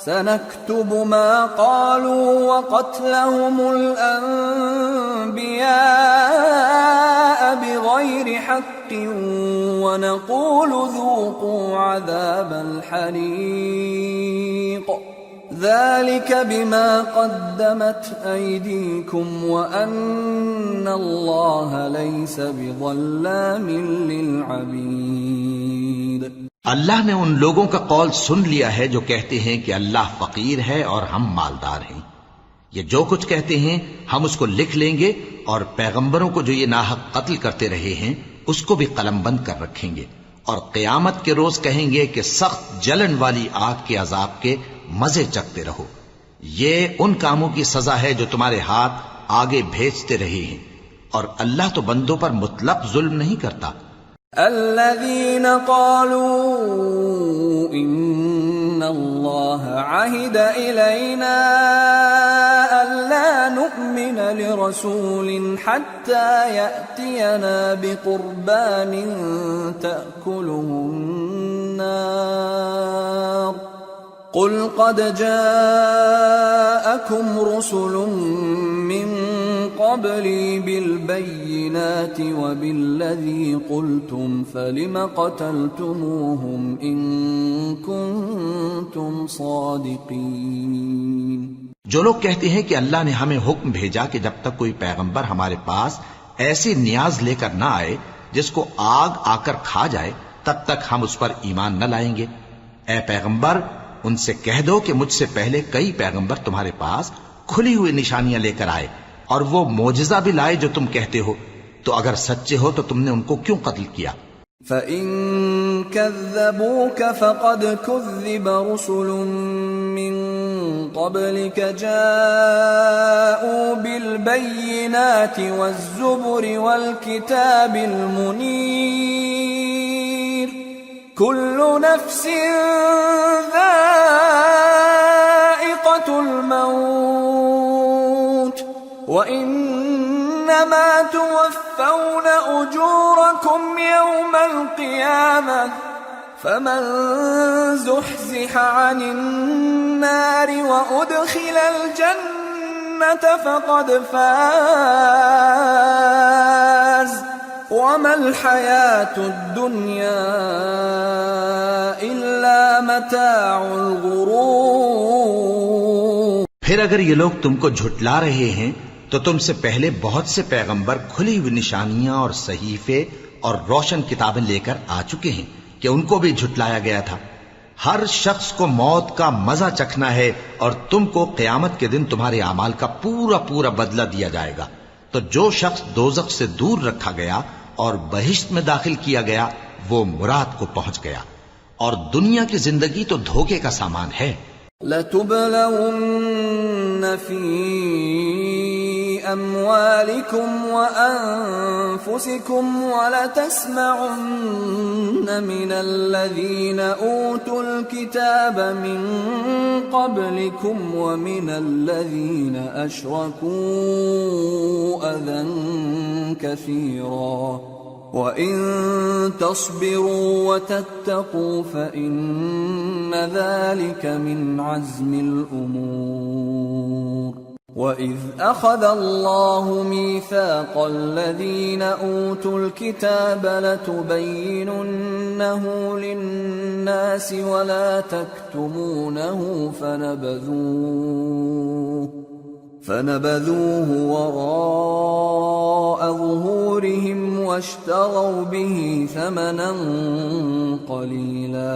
سنكتب ما قالوا وقتلهم الأنبياء بغير حق ونقول ذوقوا عذاب الحريق ذلك بما قدمت أيديكم وأن الله ليس بظلام للعبيد۔ اللہ نے ان لوگوں کا قول سن لیا ہے جو کہتے ہیں کہ اللہ فقیر ہے اور ہم مالدار ہیں۔ یہ جو کچھ کہتے ہیں ہم اس کو لکھ لیں گے، اور پیغمبروں کو جو یہ ناحق قتل کرتے رہے ہیں اس کو بھی قلم بند کر رکھیں گے، اور قیامت کے روز کہیں گے کہ سخت جلن والی آگ کے عذاب کے مزے چکھتے رہو۔ یہ ان کاموں کی سزا ہے جو تمہارے ہاتھ آگے بھیجتے رہے ہیں، اور اللہ تو بندوں پر مطلق ظلم نہیں کرتا۔ الذين قالوا إن الله عهد إلينا ألا نؤمن لرسول حتى يأتينا بقربان تأكله النار قل قد جاءكم رسل من قبلي بالبينات وبالذي قلتم فلم قتلتموهم إن كنتم صادقين۔ جو لوگ کہتے ہیں کہ اللہ نے ہمیں حکم بھیجا کہ جب تک کوئی پیغمبر ہمارے پاس ایسی نیاز لے کر نہ آئے جس کو آگ آ کر کھا جائے تب تک ہم اس پر ایمان نہ لائیں گے۔ اے پیغمبر ان سے کہہ دو کہ مجھ سے پہلے کئی پیغمبر تمہارے پاس کھلی ہوئی نشانیاں لے کر آئے اور وہ معجزہ بھی لائے جو تم کہتے ہو، تو اگر سچے ہو تو تم نے ان کو کیوں قتل کیا؟ فَإِن كَذَّبُوكَ فَقَدْ كُذِّبَ رُسُلٌ مِّن قَبْلِكَ جَاءُوا بِالْبَيِّنَاتِ وَالزُّبُرِ وَالْكِتَابِ الْمُنِيرِ كُلُّ نَفْسٍ ذَائِقَةُ الْمَوْتِ وَإِنَّمَا تُوَفَّوْنَ أُجُورَكُمْ يَوْمَ الْقِيَامَةِ فَمَنْ زُحْزِحَ عَنِ النَّارِ وَأُدْخِلَ الْجَنَّةَ فَقَدْ فَازَ وَمَا الْحَيَاةُ الدُّنْيَا إِلَّا مَتَاعُ الْغُرُورِ۔ پھر اگر یہ لوگ تم کو جھٹلا رہے ہیں تو تم سے پہلے بہت سے پیغمبر کھلی ہوئی نشانیاں اور صحیفے اور روشن کتابیں لے کر آ چکے ہیں کہ ان کو بھی جھٹلایا گیا تھا۔ ہر شخص کو موت کا مزہ چکھنا ہے، اور تم کو قیامت کے دن تمہارے اعمال کا پورا پورا بدلہ دیا جائے گا۔ تو جو شخص دوزخ سے دور رکھا گیا اور بہشت میں داخل کیا گیا وہ مراد کو پہنچ گیا، اور دنیا کی زندگی تو دھوکے کا سامان ہے۔ لَتُبْلَوُنَّ فِي أَمْوَالِكُمْ وَأَنفُسِكُمْ وَلَتَسْمَعُنَّ مِنَ الَّذِينَ أُوتُوا الْكِتَابَ مِنْ قَبْلِكُمْ وَمِنَ الَّذِينَ أَشْرَكُوا أَذًى كَثِيرًا وَإِن تَصْبِرُوا وَتَتَّقُوا فَإِنَّ ذَلِكَ مِنْ عَزْمِ الْأُمُورِ وَإِذْ أَخَذَ اللَّهُ مِيثَاقَ الَّذِينَ أُوتُوا الْكِتَابَ لَتُبَيِّنُنَّهُ لِلنَّاسِ وَلَا تَكْتُمُونَهُ فنبذوه وراء ظهورهم واشتروا به ثمنا قليلا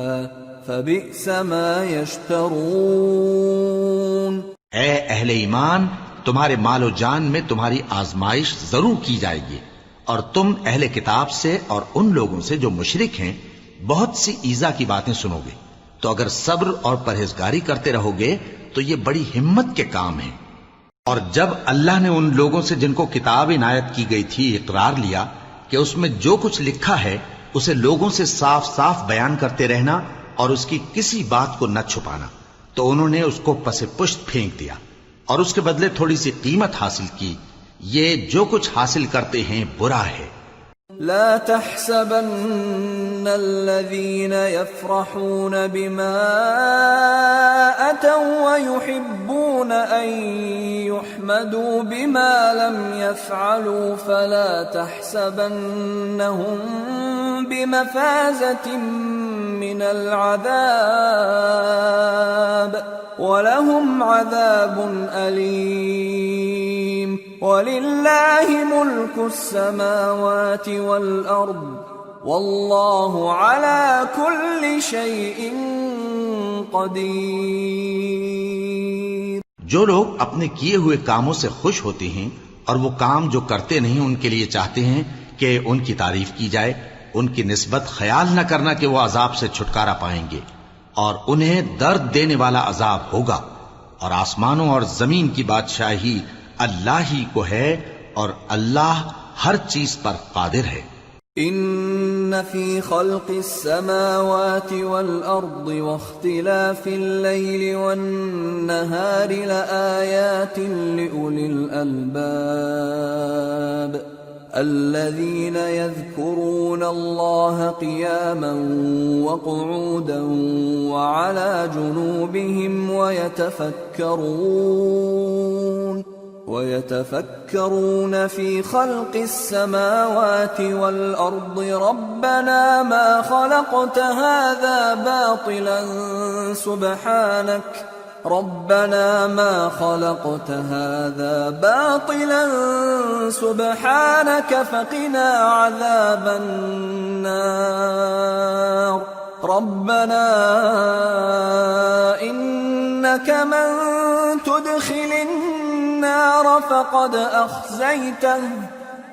فبئس ما يشترون۔ اے اہل ایمان، تمہارے مال و جان میں تمہاری آزمائش ضرور کی جائے گی، اور تم اہل کتاب سے اور ان لوگوں سے جو مشرک ہیں بہت سی ایذا کی باتیں سنو گے، تو اگر صبر اور پرہیزگاری کرتے رہو گے تو یہ بڑی ہمت کے کام ہیں۔ اور جب اللہ نے ان لوگوں سے جن کو کتاب عنایت کی گئی تھی اقرار لیا کہ اس میں جو کچھ لکھا ہے اسے لوگوں سے صاف صاف بیان کرتے رہنا اور اس کی کسی بات کو نہ چھپانا، تو انہوں نے اس کو پس پشت پھینک دیا اور اس کے بدلے تھوڑی سی قیمت حاصل کی۔ یہ جو کچھ حاصل کرتے ہیں برا ہے۔ لا تحسبن الذين يفرحون بما أتوا ويحبون أن يحمدوا بما لم يفعلوا فلا تحسبنهم بمفازة من العذاب ولهم عذاب أليم ولله ملك السماوات والأرض والله على كل شيء قدير۔ جو لوگ اپنے کیے ہوئے کاموں سے خوش ہوتے ہیں اور وہ کام جو کرتے نہیں ان کے لیے چاہتے ہیں کہ ان کی تعریف کی جائے، ان کی نسبت خیال نہ کرنا کہ وہ عذاب سے چھٹکارا پائیں گے، اور انہیں درد دینے والا عذاب ہوگا۔ اور آسمانوں اور زمین کی بادشاہی اللہ ہی کو ہے اور اللہ ہر چیز پر قادر ہے۔ ان فی خلق السماوات والارض واختلاف الليل والنهار لآیات لأولی الالباب الذين يذكرون الله قياما وقعودا وعلى جنوبهم ويتفكرون في خلق السماوات والأرض ربنا ما خلقت هذا باطلا سبحانك فقنا عذاب النار ربنا إنك من تدخل النار فقد أخزيته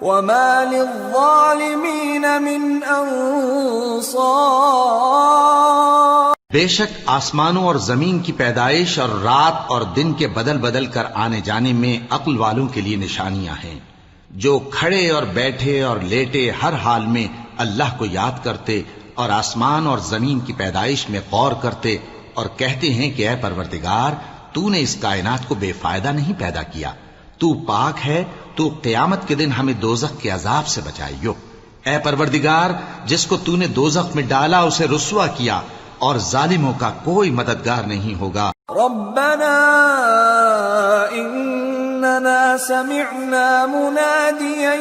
وما للظالمين من أنصار۔ بے شک آسمانوں اور زمین کی پیدائش اور رات اور دن کے بدل بدل کر آنے جانے میں عقل والوں کے لیے نشانیاں ہیں، جو کھڑے اور بیٹھے اور لیٹے ہر حال میں اللہ کو یاد کرتے اور آسمان اور زمین کی پیدائش میں غور کرتے اور کہتے ہیں کہ اے پروردگار، تو نے اس کائنات کو بے فائدہ نہیں پیدا کیا، تو پاک ہے، تو قیامت کے دن ہمیں دوزخ کے عذاب سے بچائیو۔ اے پروردگار، جس کو تو نے دوزخ میں ڈالا اسے رسوا کیا، اور ظالموں کا کوئی مددگار نہیں ہوگا۔ ربنا اننا سمعنا مناديا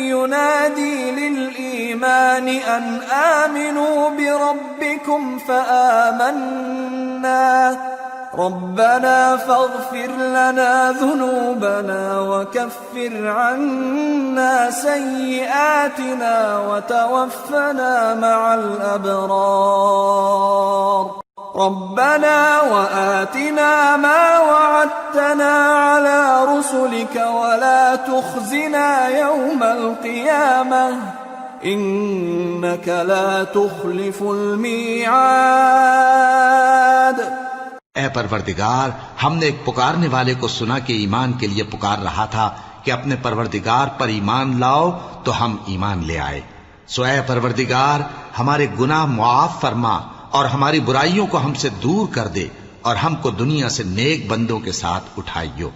ينادي للإيمان ان آمنوا بربكم فآمنا ربنا فاغفر لنا ذنوبنا وكفر عنا سيئاتنا وتوفنا مع الأبرار ربنا وآتنا ما وعدتنا على رسلك ولا تخزنا يوم القيامة إنك لا تخلف الميعاد۔ اے پروردگار، ہم نے ایک پکارنے والے کو سنا کہ ایمان کے لیے پکار رہا تھا کہ اپنے پروردگار پر ایمان لاؤ، تو ہم ایمان لے آئے۔ سو اے پروردگار، ہمارے گناہ معاف فرما اور ہماری برائیوں کو ہم سے دور کر دے، اور ہم کو دنیا سے نیک بندوں کے ساتھ اٹھائیو۔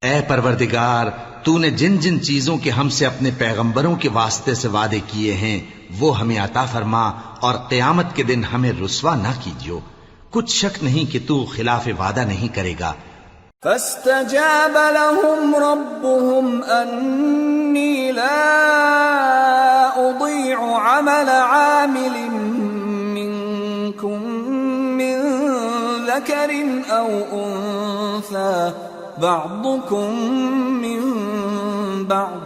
اے پروردگار، تو نے جن جن چیزوں کے ہم سے اپنے پیغمبروں کے واسطے سے وعدے کیے ہیں وہ ہمیں عطا فرما، اور قیامت کے دن ہمیں رسوا نہ کیجیو۔ کچھ شک نہیں کہ تو خلاف وعدہ نہیں کرے گا۔ فاستجاب لهم ربهم أني لا أضيع عمل عامل منكم من ذكر أو أنثى بعضكم من بعض،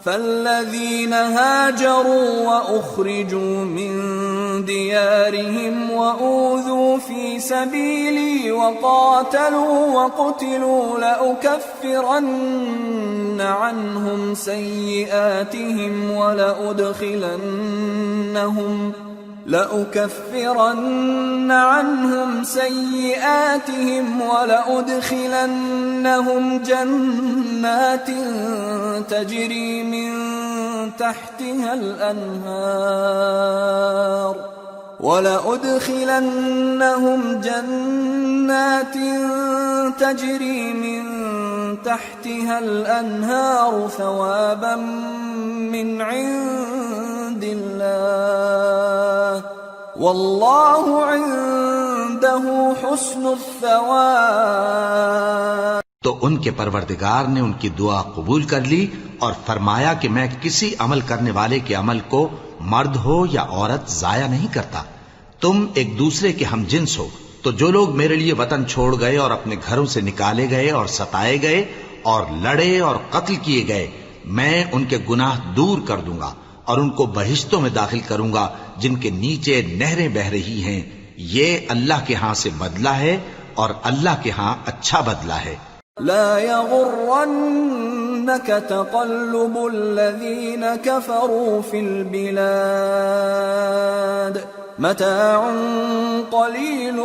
فالذين هاجروا وأخرجوا من ديارهم وأوذوا في سبيلي وقاتلوا وقتلوا لأكفرن عنهم سيئاتهم ولأدخلنهم جنات تجري من تحتها الأنهار ثوابا من عند الله والله عنده حسن الثواب۔ تو ان کے پروردگار نے ان کی دعا قبول کر لی اور فرمایا کہ میں کسی عمل کرنے والے کے عمل کو مرد ہو یا عورت ضائع نہیں کرتا۔ تم ایک دوسرے کے ہم جنس ہو، تو جو لوگ میرے لیے وطن چھوڑ گئے اور اپنے گھروں سے نکالے گئے اور ستائے گئے اور لڑے اور قتل کیے گئے، میں ان کے گناہ دور کر دوں گا اور ان کو بہشتوں میں داخل کروں گا جن کے نیچے نہریں بہہ رہی ہیں۔ یہ اللہ کے ہاں سے بدلہ ہے اور اللہ کے ہاں اچھا بدلہ ہے۔ لا يغرنك تقلب الذين كفروا في البلاد متاع قليل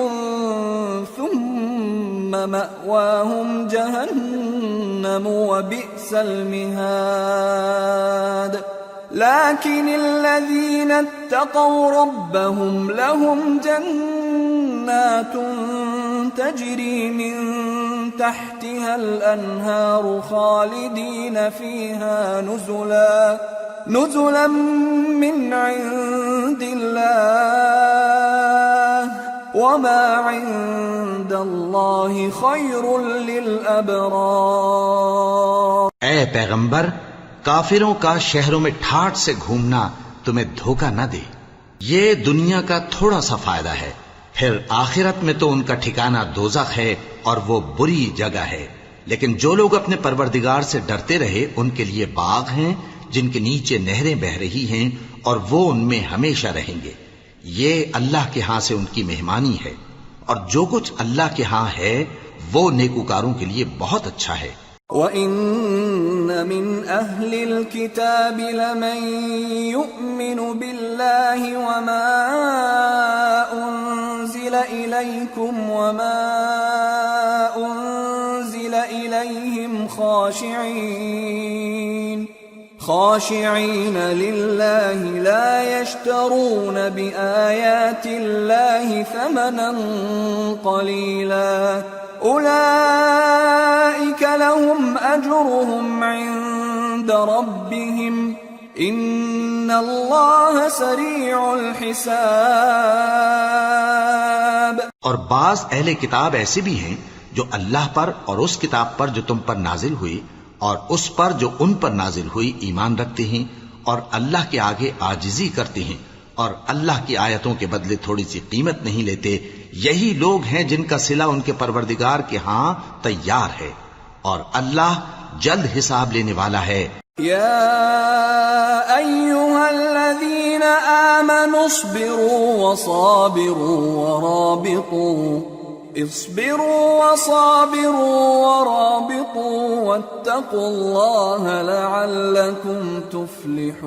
ثم مأواهم جهنم وبئس المهاد لكن الذين اتقوا ربهم لهم جنات تجري من تحتها الأنهار خالدين فيها نزلا من عند الله وما عند الله خير للأبرار۔ اے پیغمبر، کافروں کا شہروں میں ٹھاٹھ سے گھومنا تمہیں دھوکہ نہ دے، یہ دنیا کا تھوڑا سا فائدہ ہے، پھر آخرت میں تو ان کا ٹھکانہ دوزخ ہے اور وہ بری جگہ ہے۔ لیکن جو لوگ اپنے پروردگار سے ڈرتے رہے ان کے لیے باغ ہیں جن کے نیچے نہریں بہہ رہی ہیں اور وہ ان میں ہمیشہ رہیں گے۔ یہ اللہ کے ہاں سے ان کی مہمانی ہے، اور جو کچھ اللہ کے ہاں ہے وہ نیکوکاروں کے لیے بہت اچھا ہے۔ وَإِنَّ مِنْ أَهْلِ الْكِتَابِ لَمَنْ يُؤْمِنُ بِاللَّهِ وَمَا أُنْزِلَ إِلَيْكُمْ وَمَا أُنْزِلَ إِلَيْهِمْ خاشعين لله لا يشترون بآيات الله ثمنا قليلا أولئك لهم أجرهم عند ربهم إن الله سريع الحساب۔ اور بعض اہل کتاب ایسے بھی ہیں جو اللہ پر اور اس کتاب پر جو تم پر نازل ہوئی اور اس پر جو ان پر نازل ہوئی ایمان رکھتے ہیں اور اللہ کے آگے عاجزی کرتے ہیں اور اللہ کی آیتوں کے بدلے تھوڑی سی قیمت نہیں لیتے۔ یہی لوگ ہیں جن کا صلہ ان کے پروردگار کے ہاں تیار ہے، اور اللہ جلد حساب لینے والا ہے۔ یا ایھا الذین آمنوا اصبروا وصابروا ورابطوا واتقوا اللہ لعلکم تفلحون۔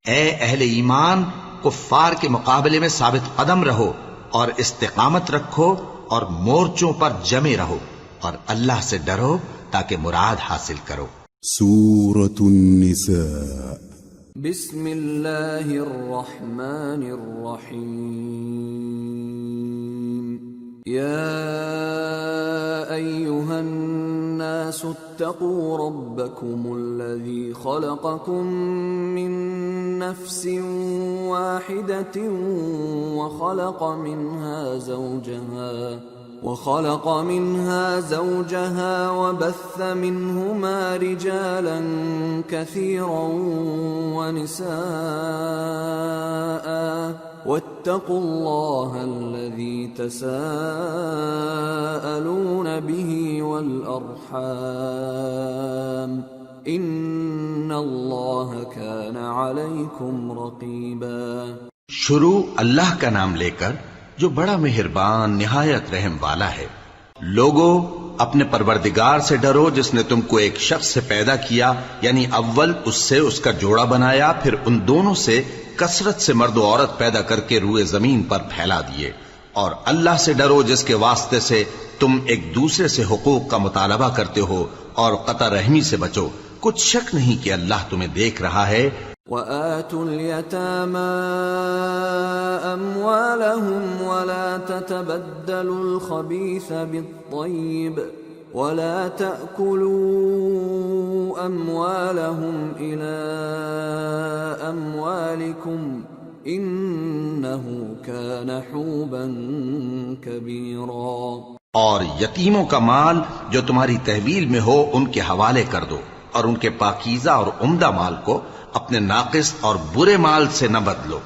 اے اہل ایمان، کفار کے مقابلے میں ثابت قدم رہو اور استقامت رکھو اور مورچوں پر جمے رہو، اور اللہ سے ڈرو تاکہ مراد حاصل کرو۔ سورة النساء۔ بسم اللہ الرحمن الرحیم۔ يا أيها الناس اتقوا ربكم الذي خلقكم من نفس واحدة وخلق منها زوجها وبث منهما رجالا كثيرا ونساء واتقوا الله الذي تساءلون به والأرحام ان اللہ کان علیکم رقیبا۔ شروع اللہ کا نام لے کر جو بڑا مہربان نہایت رحم والا ہے۔ لوگو اپنے پروردگار سے ڈرو جس نے تم کو ایک شخص سے پیدا کیا، یعنی اول اس سے اس کا جوڑا بنایا، پھر ان دونوں سے کثرت سے مرد و عورت پیدا کر کے روئے زمین پر پھیلا دیے، اور اللہ سے ڈرو جس کے واسطے سے تم ایک دوسرے سے حقوق کا مطالبہ کرتے ہو، اور قطع رحمی سے بچو، کچھ شک نہیں کہ اللہ تمہیں دیکھ رہا ہے۔ وَآتُوا الْيَتَامَى أَمْوَالَهُمْ وَلَا تَتَبَدَّلُوا الْخَبِيثَ بِالطَّيِّبِ وَلَا تَأْكُلُوا أَمْوَالَهُمْ إِلَىٰ أَمْوَالِكُمْ إِنَّهُ كَانَ حُوبًا كَبِيرًا۔ اور یتیموں کا مال جو تمہاری تحویل میں ہو ان کے حوالے کر دو، اور ان کے پاکیزہ اور عمدہ مال کو اپنے ناقص اور برے مال سے نہ بدلو،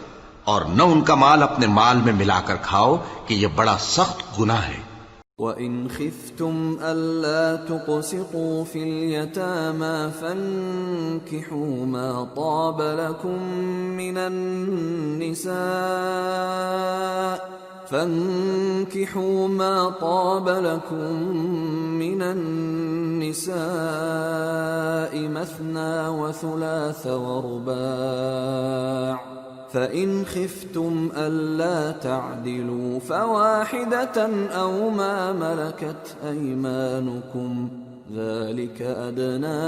اور نہ ان کا مال اپنے مال میں ملا کر کھاؤ کہ یہ بڑا سخت گناہ ہے۔ وَإِنْ خِفْتُمْ أَلَّا تُقْسِطُوا فِي الْيَتَامَى فَانكِحُوا مَا طَابَ لَكُم من النساء مثنى وثلاث ورباع فإن خفتم ألا تعدلوا فواحدة أو ما ملكت أيمانكم ذلك أدنى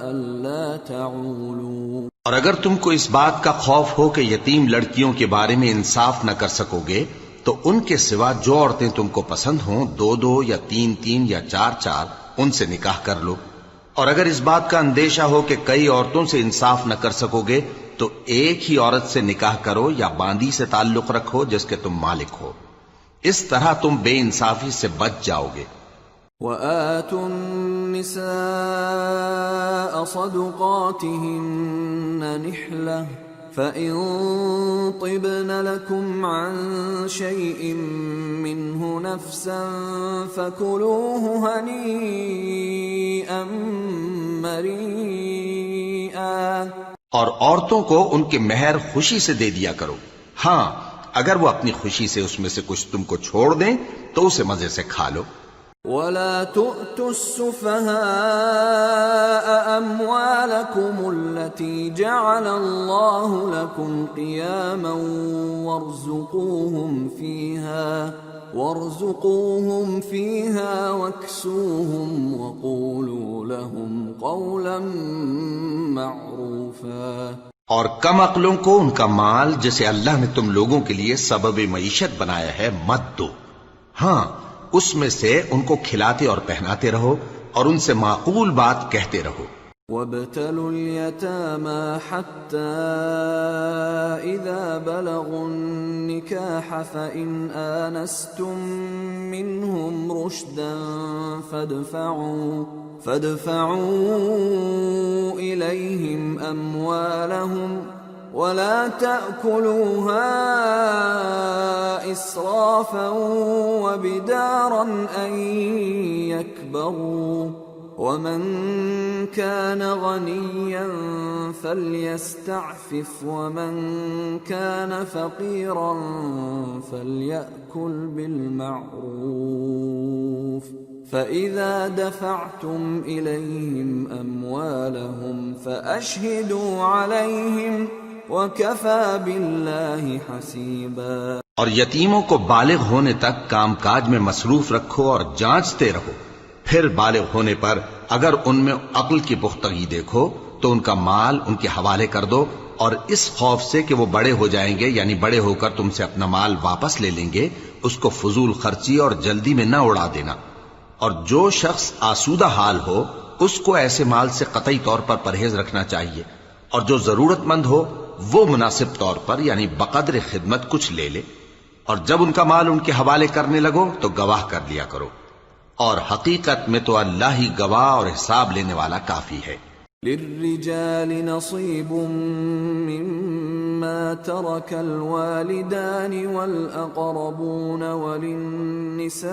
ألا تعولوا۔ اور اگر تم کو اس بات کا خوف ہو کہ یتیم لڑکیوں کے بارے میں انصاف نہ کر سکو گے تو ان کے سوا جو عورتیں تم کو پسند ہوں، 2 یا 3 یا 4 ان سے نکاح کر لو۔ اور اگر اس بات کا اندیشہ ہو کہ کئی عورتوں سے انصاف نہ کر سکو گے تو ایک ہی عورت سے نکاح کرو یا باندی سے تعلق رکھو جس کے تم مالک ہو، اس طرح تم بے انصافی سے بچ جاؤ گے۔ وَآتُوا النِّسَاءَ صَدُقَاتِهِنَّ نِحْلَةً فَإِن طِبْنَ لَكُمْ عَن شَيْءٍ مِّنْهُ نَفْسًا فَكُلُوهُ هَنِيئًا مَّرِيئًا۔ اور عورتوں کو ان کے مہر خوشی سے دے دیا کرو، ہاں اگر وہ اپنی خوشی سے اس میں سے کچھ تم کو چھوڑ دیں تو اسے مزے سے کھا لو۔ وَلَا تُؤْتُوا السُّفَهَاءَ أَمْوَالَكُمُ الَّتِي جَعَلَ اللَّهُ لَكُمْ قِيَامًا وَارْزُقُوهُمْ فِيهَا وَاكْسُوهُمْ وَقُولُوا لَهُمْ قَوْلًا مَّعْرُوفًا۔ اور کم عقلوں کو ان کا مال جسے اللہ نے تم لوگوں کے لیے سبب معیشت بنایا ہے مت دو، ہاں اس میں سے ان کو کھلاتے اور پہناتے رہو اور ان سے معقول بات کہتے رہو۔ وَابْتَلُوا الْيَتَامَى حَتَّى إِذَا بَلَغُوا النِّكَاحَ فَإِنْ آنَسْتُم مِّنْهُمْ رُشْدًا فَادْفَعُوا إِلَيْهِمْ أَمْوَالَهُمْ وَلَا تَأْكُلُوهَا إِسْرَافًا وَبِدَارًا أَن يَكْبَرُوا وَمَن كَانَ غَنِيًّا فَلْيَسْتَعْفِفْ وَمَن كَانَ فَقِيرًا فَلْيَأْكُلْ بِالْمَعْرُوفِ فَإِذَا دَفَعْتُمْ إِلَيْهِمْ أَمْوَالَهُمْ فَأَشْهِدُوا عَلَيْهِمْ وَكَفَى بِاللَّهِ حَسِيبًا۔ اور یتیموں کو بالغ ہونے تک کام کاج میں مصروف رکھو اور جانچتے رہو، پھر بالغ ہونے پر اگر ان میں عقل کی پختگی دیکھو تو ان کا مال ان کے حوالے کر دو اور اس خوف سے کہ وہ بڑے ہو جائیں گے، یعنی بڑے ہو کر تم سے اپنا مال واپس لے لیں گے، اس کو فضول خرچی اور جلدی میں نہ اڑا دینا۔ اور جو شخص آسودہ حال ہو اس کو ایسے مال سے قطعی طور پر پرہیز رکھنا چاہیے، اور جو ضرورت مند ہو وہ مناسب طور پر یعنی بقدر خدمت کچھ لے لے، اور جب ان کا مال ان کے حوالے کرنے لگو تو گواہ کر لیا کرو، اور حقیقت میں تو اللہ ہی گواہ اور حساب لینے والا کافی ہے۔ للرجال نصيب مما ترك الوالدان والأقربون وللنساء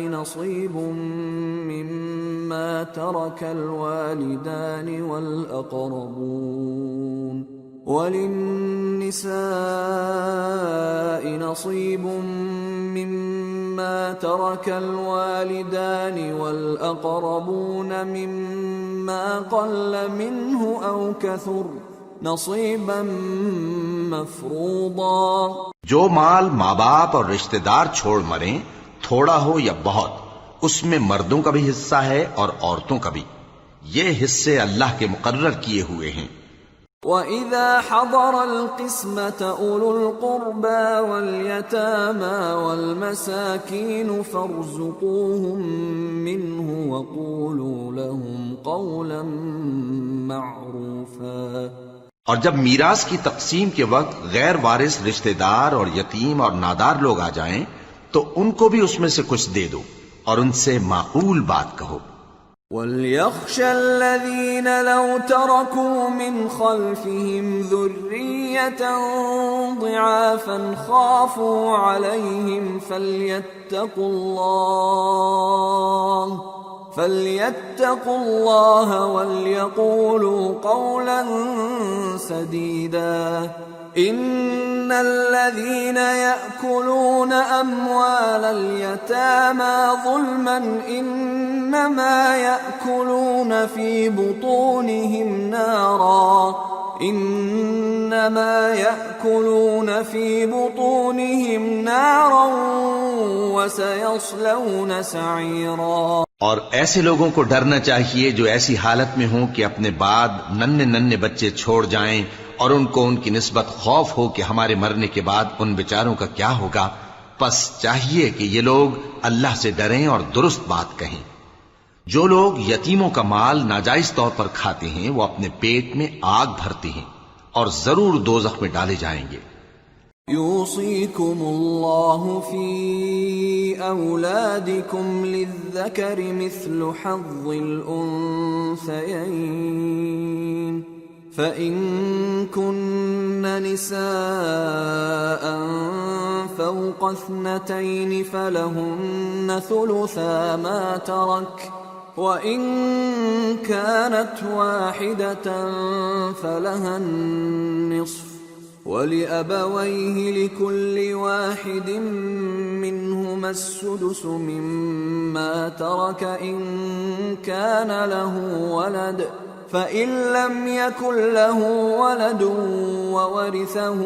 نصيب مما ترك الوالدان والأقربون مما قل منه أو كثر نصيبا مفروضا۔ جو مال ماں باپ اور رشتہ دار چھوڑ مریں، تھوڑا ہو یا بہت، اس میں مردوں کا بھی حصہ ہے اور عورتوں کا بھی، یہ حصے اللہ کے مقرر کیے ہوئے ہیں۔ وَإِذَا حَضَرَ الْقِسْمَةَ أُولُو الْقُرْبَى وَالْيَتَامَى وَالْمَسَاكِينُ فَارْزُقُوهُم مِّنْهُ وَقُولُوا لَهُمْ قَوْلًا مَّعْرُوفًا۔ اور جب میراث کی تقسیم کے وقت غیر وارث رشتہ دار اور یتیم اور نادار لوگ آ جائیں تو ان کو بھی اس میں سے کچھ دے دو اور ان سے معقول بات کہو۔ وَلْيَخْشَ الَّذِينَ لَوْ تَرَكُوا مِنْ خَلْفِهِمْ ذُرِّيَّةً ضِعَافًا خَافُوا عَلَيْهِمْ فَلْيَتَّقُوا اللَّهَ وَلْيَقُولُوا قَوْلًا سَدِيدًا۔ إِنَّ الَّذِينَ يَأْكُلُونَ أَمْوَالَ الْيَتَامَى ظُلْمًا إِنَّمَا يَأْكُلُونَ فِي بُطُونِهِمْ نَارًا وَسَيَصْلَوْنَ سَعِيرًا۔ اور ایسے لوگوں کو ڈرنا چاہیے جو ایسی حالت میں ہوں کہ اپنے بعد ننھے بچے چھوڑ جائیں اور ان کو ان کی نسبت خوف ہو کہ ہمارے مرنے کے بعد ان بیچاروں کا کیا ہوگا، پس چاہیے کہ یہ لوگ اللہ سے ڈریں اور درست بات کہیں۔ جو لوگ یتیموں کا مال ناجائز طور پر کھاتے ہیں وہ اپنے پیٹ میں آگ بھرتے ہیں اور ضرور دوزخ میں ڈالے جائیں گے۔ يوصيكم الله في أولادكم للذكر مثل حظ الأنثيين، فإن كن نساء فوق 2 فلهن ثلثا ما ترك، وإن كانت واحدة فلها النصف، وَلِأَبَوَيْهِ لِكُلِّ وَاحِدٍ مِّنْهُمَا السُّدُسُ مِمَّا تَرَكَ إِن كَانَ لَهُ وَلَدٌ، فَإِن لَّمْ يَكُن لَّهُ وَلَدٌ وَوَرِثَهُ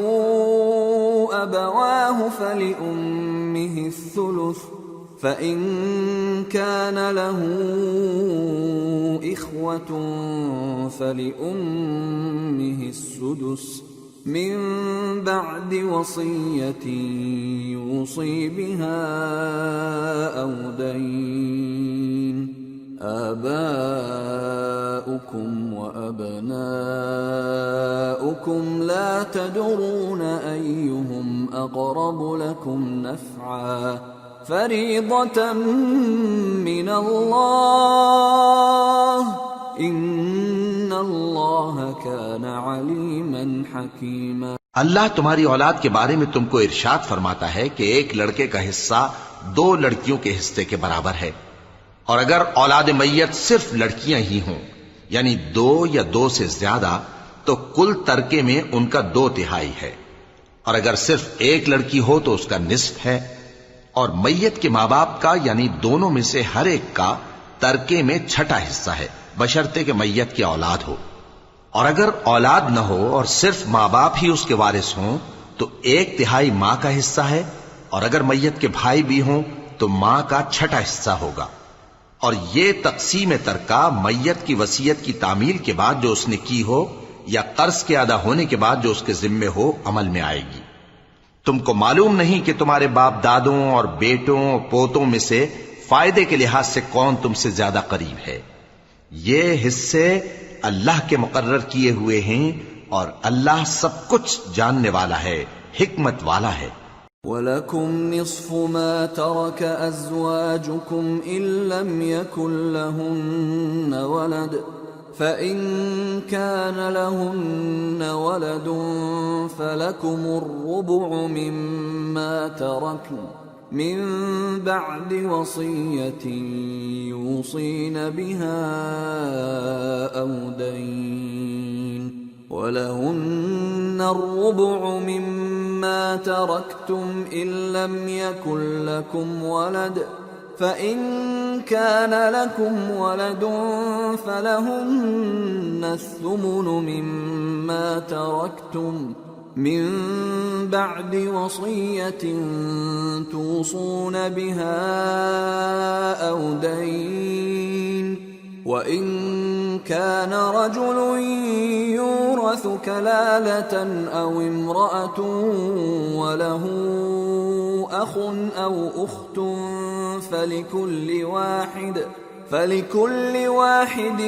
أَبَوَاهُ فَلِأُمِّهِ الثُّلُثُ، فَإِن كَانَ لَهُ إِخْوَةٌ فَلِأُمِّهِ السُّدُسُ من بعد وصية يوصي بها أو دين، آباؤكم وأبناؤكم لا تدرون أيهم أقرب لكم نفعا، فريضة من الله، ان اللہ کان علیما حکیما۔ اللہ تمہاری اولاد کے بارے میں تم کو ارشاد فرماتا ہے کہ ایک لڑکے کا حصہ 2 لڑکیوں کے حصے کے برابر ہے، اور اگر اولاد میت صرف لڑکیاں ہی ہوں یعنی 2 یا 2 سے زیادہ تو کل ترکے میں ان کا 2/3 ہے، اور اگر صرف ایک لڑکی ہو تو اس کا نصف ہے، اور میت کے ماں باپ کا یعنی دونوں میں سے ہر ایک کا ترکے میں 6واں حصہ ہے، بشرطے کہ میت کی اولاد ہو، اور اگر اولاد نہ ہو اور صرف ماں باپ ہی اس کے وارث ہوں تو 1/3 ماں کا حصہ ہے، اور اگر میت کے بھائی بھی ہوں تو ماں کا 6واں حصہ ہوگا۔ اور یہ تقسیم ترکہ میت کی وصیت کی تعمیل کے بعد جو اس نے کی ہو یا قرض کے ادا ہونے کے بعد جو اس کے ذمے ہو عمل میں آئے گی۔ تم کو معلوم نہیں کہ تمہارے باپ دادوں اور بیٹوں اور پوتوں میں سے فائدے کے لحاظ سے کون تم سے زیادہ قریب ہے؟ یہ حصے اللہ کے مقرر کیے ہوئے ہیں اور اللہ سب کچھ جاننے والا ہے، حکمت والا ہے۔ وَلَكُمْ نِصْفُ مَا تَرَكَ أَزْوَاجُكُمْ إِن لَّمْ يَكُن لَّهُنَّ وَلَدٌ فَإِن كَانَ لَهُنَّ وَلَدٌ فَلَكُمُ الرُّبُعُ مِمَّا تَرَكْنَ من بعد وصية يوصين بها أو دين ولهن الربع مما تركتم إن لم يكن لكم ولد فإن كان لكم ولد فلهن الثمن مما تركتم من بعد وصية توصون بها أو دين وإن كان رجل يورث كلالة أو امرأة وله أخ أو أخت فلكل واحد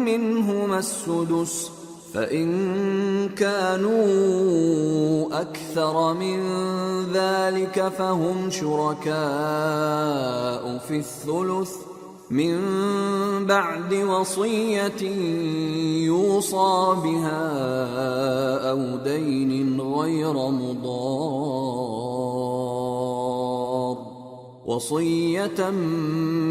منهما السدس فإن كانوا أكثر من ذلك فهم شركاء في الثلث من بعد وصية يوصى بها أو دين غير مضار وصية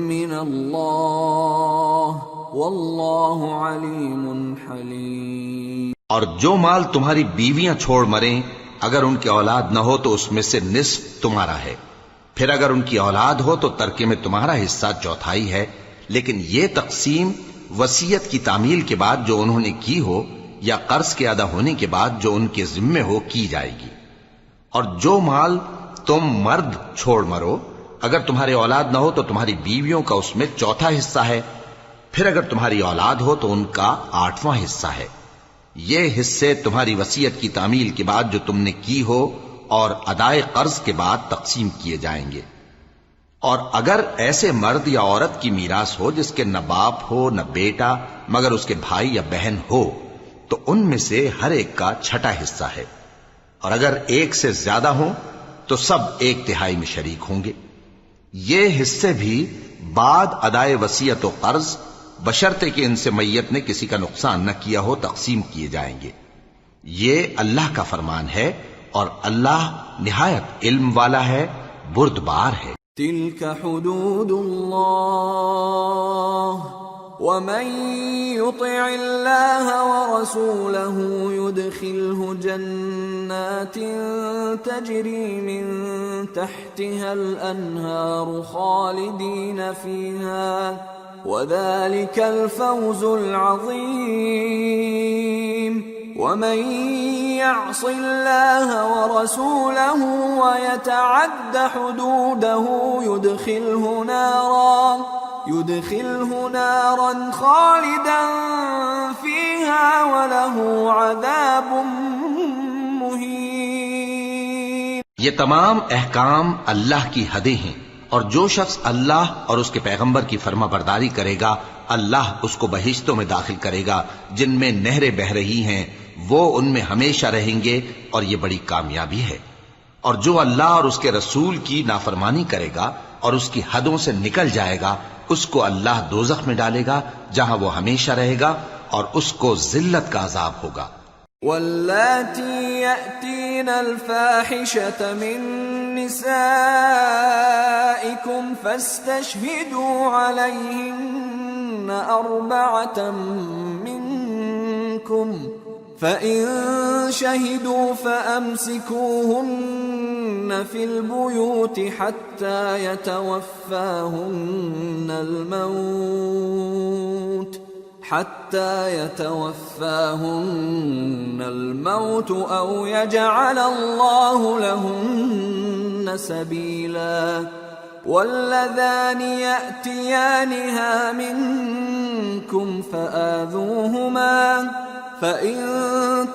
من الله واللہ علیم حلیم۔ اور جو مال تمہاری بیویاں چھوڑ مریں اگر ان کی اولاد نہ ہو تو اس میں سے نصف تمہارا ہے، پھر اگر ان کی اولاد ہو تو ترکے میں تمہارا حصہ چوتھائی ہے، لیکن یہ تقسیم وصیت کی تعمیل کے بعد جو انہوں نے کی ہو یا قرض کے ادا ہونے کے بعد جو ان کے ذمے ہو کی جائے گی۔ اور جو مال تم مرد چھوڑ مرو اگر تمہاری اولاد نہ ہو تو تمہاری بیویوں کا اس میں چوتھا حصہ ہے، پھر اگر تمہاری اولاد ہو تو ان کا 8واں حصہ ہے۔ یہ حصے تمہاری وصیت کی تعمیل کے بعد جو تم نے کی ہو اور ادائے قرض کے بعد تقسیم کیے جائیں گے۔ اور اگر ایسے مرد یا عورت کی میراث ہو جس کے نہ باپ ہو نہ بیٹا مگر اس کے بھائی یا بہن ہو تو ان میں سے ہر ایک کا چھٹا حصہ ہے، اور اگر ایک سے زیادہ ہوں تو سب 1/3 میں شریک ہوں گے۔ یہ حصے بھی بعد ادائے وصیت و قرض بشرطے کہ ان سے میت نے کسی کا نقصان نہ کیا ہو تقسیم کیے جائیں گے۔ یہ اللہ کا فرمان ہے اور اللہ نہایت علم والا ہے، بردبار ہے۔ تلك حدود اللہ ومن يطع الله ورسوله يدخله جنات تجري من تحتها الأنهار خالدين فيها وذلك الفوز العظيم ومن يعص الله ورسوله ويتعد حدوده يدخله نارا خالدا فيها وله عذاب مهين۔ یہ تمام احکام اللہ کی حدیں ہیں، اور جو شخص اللہ اور اس کے پیغمبر کی فرما برداری کرے گا اللہ اس کو بہشتوں میں داخل کرے گا جن میں نہریں بہ رہی ہیں، وہ ان میں ہمیشہ رہیں گے، اور یہ بڑی کامیابی ہے۔ اور جو اللہ اور اس کے رسول کی نافرمانی کرے گا اور اس کی حدوں سے نکل جائے گا اس کو اللہ دوزخ میں ڈالے گا جہاں وہ ہمیشہ رہے گا، اور اس کو ذلت کا عذاب ہوگا۔ واللاتی یأتین الفاحشة من نسائکم فاستشہدوا علیہن 4 منکم فَإِن شَهِدُوا فَأَمْسِكُوهُنَّ فِي الْبُيُوتِ حَتَّى يَتَوَفَّاهُنَّ الْمَوْتُ أَوْ يَجْعَلَ اللَّهُ لَهُنَّ سَبِيلًا وَاللَّذَانِ يَأْتِيَانِهَا مِنكُمْ فَآذُوهُمَا فإن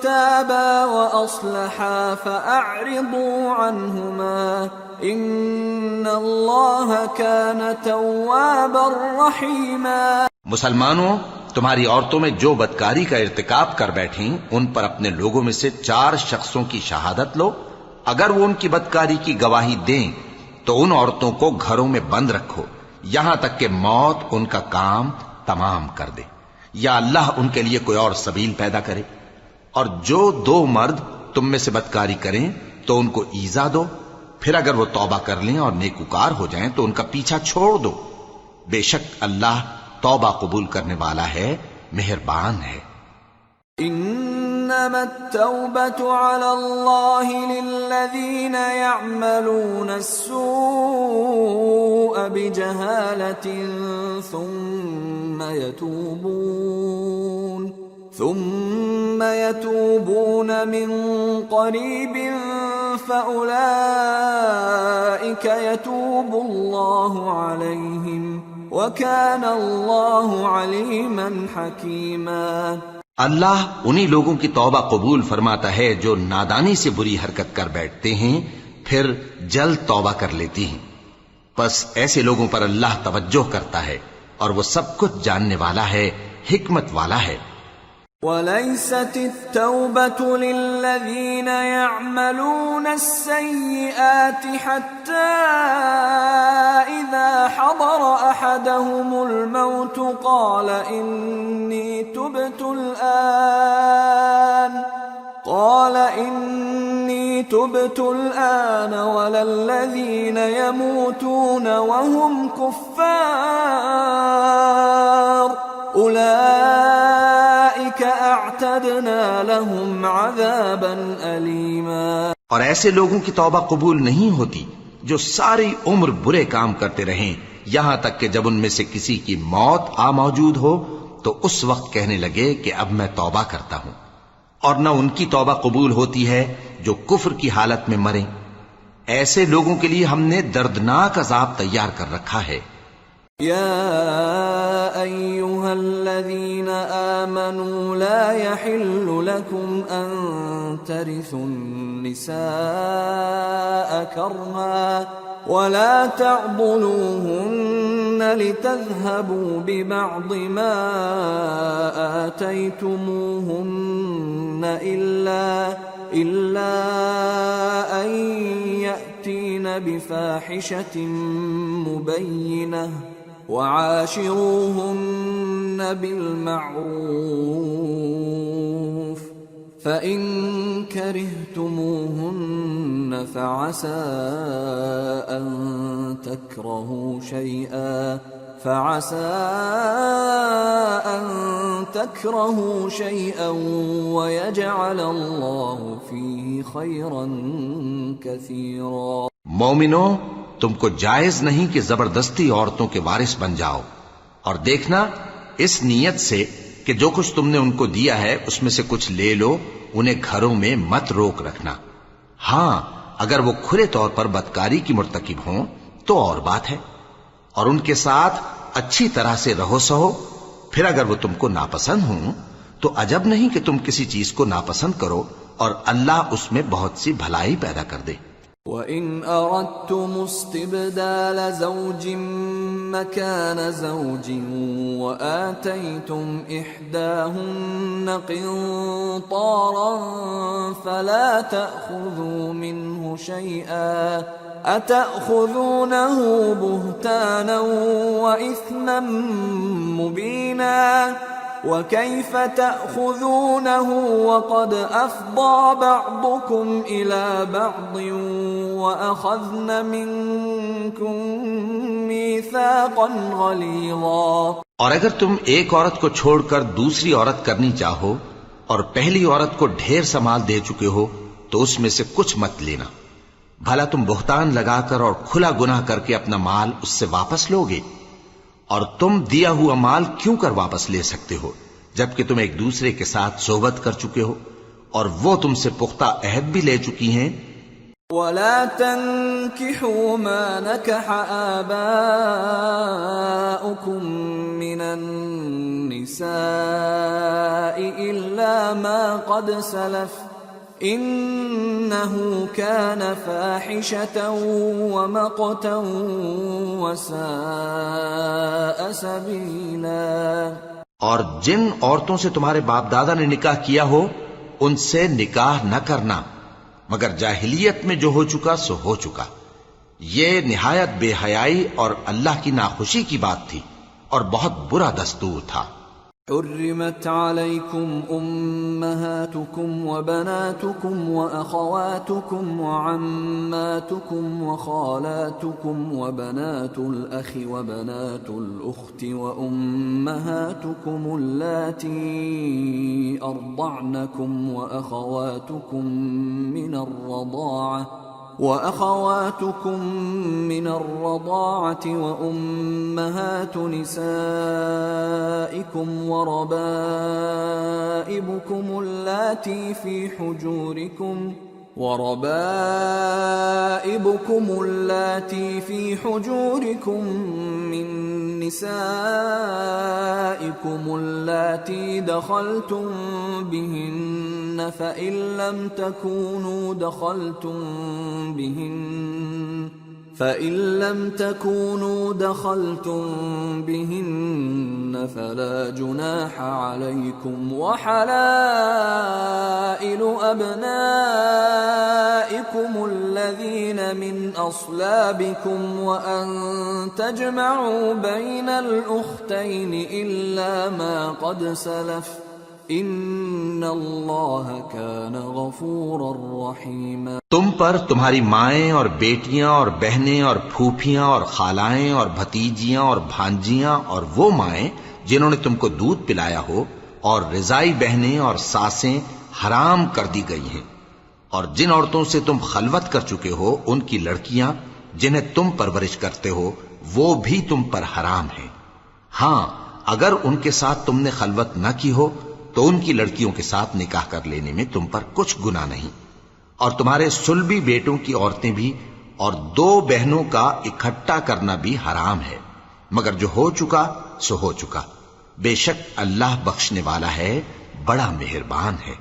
تابا وأصلحا فأعرضوا عنهما إن الله كان توابا رحيما۔ مسلمانوں، تمہاری عورتوں میں جو بدکاری کا ارتکاب کر بیٹھیں ان پر اپنے لوگوں میں سے 4 شخصوں کی شہادت لو۔ اگر وہ ان کی بدکاری کی گواہی دیں تو ان عورتوں کو گھروں میں بند رکھو یہاں تک کہ موت ان کا کام تمام کر دے یا اللہ ان کے لیے کوئی اور سبیل پیدا کرے۔ اور جو 2 مرد تم میں سے بدکاری کریں تو ان کو ایذا دو، پھر اگر وہ توبہ کر لیں اور نیکوکار ہو جائیں تو ان کا پیچھا چھوڑ دو، بے شک اللہ توبہ قبول کرنے والا ہے، مہربان ہے۔ انما التوبة على الله للذين يعملون السوء بجهالة ثم يتوبون من قريب فأولئك يتوب الله عليهم وَكَانَ اللَّهُ عَلِيمًا حَكِيمًا۔ اللہ انہی لوگوں کی توبہ قبول فرماتا ہے جو نادانی سے بری حرکت کر بیٹھتے ہیں پھر جلد توبہ کر لیتی ہیں، پس ایسے لوگوں پر اللہ توجہ کرتا ہے اور وہ سب کچھ جاننے والا ہے، حکمت والا ہے۔ وَلَيْسَتِ التَّوْبَةُ لِلَّذِينَ يَعْمَلُونَ السَّيِّئَاتِ حَتَّى إِذَا حَضَرَ أَحَدَهُمُ الْمَوْتُ قَالَ إِنِّي تُبْتُ الْآنَ وَلَا الَّذِينَ يَمُوتُونَ وَهُمْ كُفَّارٌ أُولَئِكَ أَعْتَدْنَا لَهُمْ عَذَابًا أَلِيمًا۔ اور ایسے لوگوں کی توبہ قبول نہیں ہوتی جو ساری عمر برے کام کرتے رہیں یہاں تک کہ جب ان میں سے کسی کی موت آ موجود ہو تو اس وقت کہنے لگے کہ اب میں توبہ کرتا ہوں، اور نہ ان کی توبہ قبول ہوتی ہے جو کفر کی حالت میں مریں۔ ایسے لوگوں کے لیے ہم نے دردناک عذاب تیار کر رکھا ہے۔ يا أيها الذين آمنوا لا يحل لكم أن ترثوا النساء كرها ولا تعضلوهن لتذهبوا ببعض ما آتيتموهن إلا أن يأتين بفاحشة مبينة وعاشروهن بالمعروف فإن كرهتموهن فعسى أن تكرهوا شيئا ويجعل الله فيه خيرا كثيرا۔ مومنو، تم کو جائز نہیں کہ زبردستی عورتوں کے وارث بن جاؤ، اور دیکھنا اس نیت سے کہ جو کچھ تم نے ان کو دیا ہے اس میں سے کچھ لے لو، انہیں گھروں میں مت روک رکھنا۔ ہاں، اگر وہ کھلے طور پر بدکاری کی مرتکب ہوں تو اور بات ہے، اور ان کے ساتھ اچھی طرح سے رہو سہو۔ پھر اگر وہ تم کو ناپسند ہوں تو عجب نہیں کہ تم کسی چیز کو ناپسند کرو، اور اللہ اس میں بہت سی بھلائی پیدا کر دے۔ وَإِنْ أَرَدْتُمُ اسْتِبْدَالَ زَوْجٍ مَّكَانَ زَوْجٍ وَآتَيْتُمْ إِحْدَاهُنَّ قِنطَارًا فَلَا تَأْخُذُوا مِنْهُ شَيْئًا أَتَأْخُذُونَهُ بُهْتَانًا وَإِثْمًا مُّبِينًا وَكَيْفَ تَأْخُذُونَهُ وَقَدْ أَفْضَىٰ بَعْضُكُمْ إِلَىٰ بَعْضٍ وَأَخَذْنَ مِنكُم مِّيثَاقًا غَلِيظًا۔ اور اگر تم ایک عورت کو چھوڑ کر دوسری عورت کرنی چاہو اور پہلی عورت کو ڈھیر سا مال دے چکے ہو تو اس میں سے کچھ مت لینا، بھلا تم بہتان لگا کر اور کھلا گناہ کر کے اپنا مال اس سے واپس لوگے؟ اور تم دیا ہوا مال کیوں کر واپس لے سکتے ہو جبکہ تم ایک دوسرے کے ساتھ صحبت کر چکے ہو اور وہ تم سے پختہ عہد بھی لے چکی ہیں؟ وَلَا تَنكِحُوا مَا نَكَحَ آبَاؤُكُم من النساء إلا ما قد سلف إنه كان فاحشة ومقتا وساء سبيلا۔ اور جن عورتوں سے تمہارے باپ دادا نے نکاح کیا ہو ان سے نکاح نہ کرنا مگر جاہلیت میں جو ہو چکا سو ہو چکا، یہ نہایت بے حیائی اور اللہ کی ناخوشی کی بات تھی اور بہت برا دستور تھا۔ حرمت عليكم أمهاتكم وبناتكم وأخواتكم وعماتكم وخالاتكم وبنات الأخ وبنات الأخت وأمهاتكم اللاتي أرضعنكم وأخواتكم من الرضاعة وأمهات نسائكم وربائبكم اللاتي في حجوركم من نسائكم اللاتي دخلتم بهن فإن لم تكونوا دخلتم بهن فلا جناح عليكم وحلائل أبنائكم الذين من أصلابكم وأن تجمعوا بين الأختين إلا ما قد سلف ان اللہ کان غفورا رحیما۔ تم پر تمہاری مائیں اور بیٹیاں اور بہنیں اور پھوپھیاں اور خالائیں اور بھتیجیاں اور بھانجیاں اور وہ مائیں جنہوں نے تم کو دودھ پلایا ہو اور رضائی بہنیں اور ساسیں حرام کر دی گئی ہیں، اور جن عورتوں سے تم خلوت کر چکے ہو ان کی لڑکیاں جنہیں تم پرورش کرتے ہو وہ بھی تم پر حرام ہیں۔ ہاں اگر ان کے ساتھ تم نے خلوت نہ کی ہو تو ان کی لڑکیوں کے ساتھ نکاح کر لینے میں تم پر کچھ گناہ نہیں، اور تمہارے صلبی بیٹوں کی عورتیں بھی اور دو بہنوں کا اکٹھا کرنا بھی حرام ہے، مگر جو ہو چکا سو ہو چکا، بے شک اللہ بخشنے والا ہے، بڑا مہربان ہے۔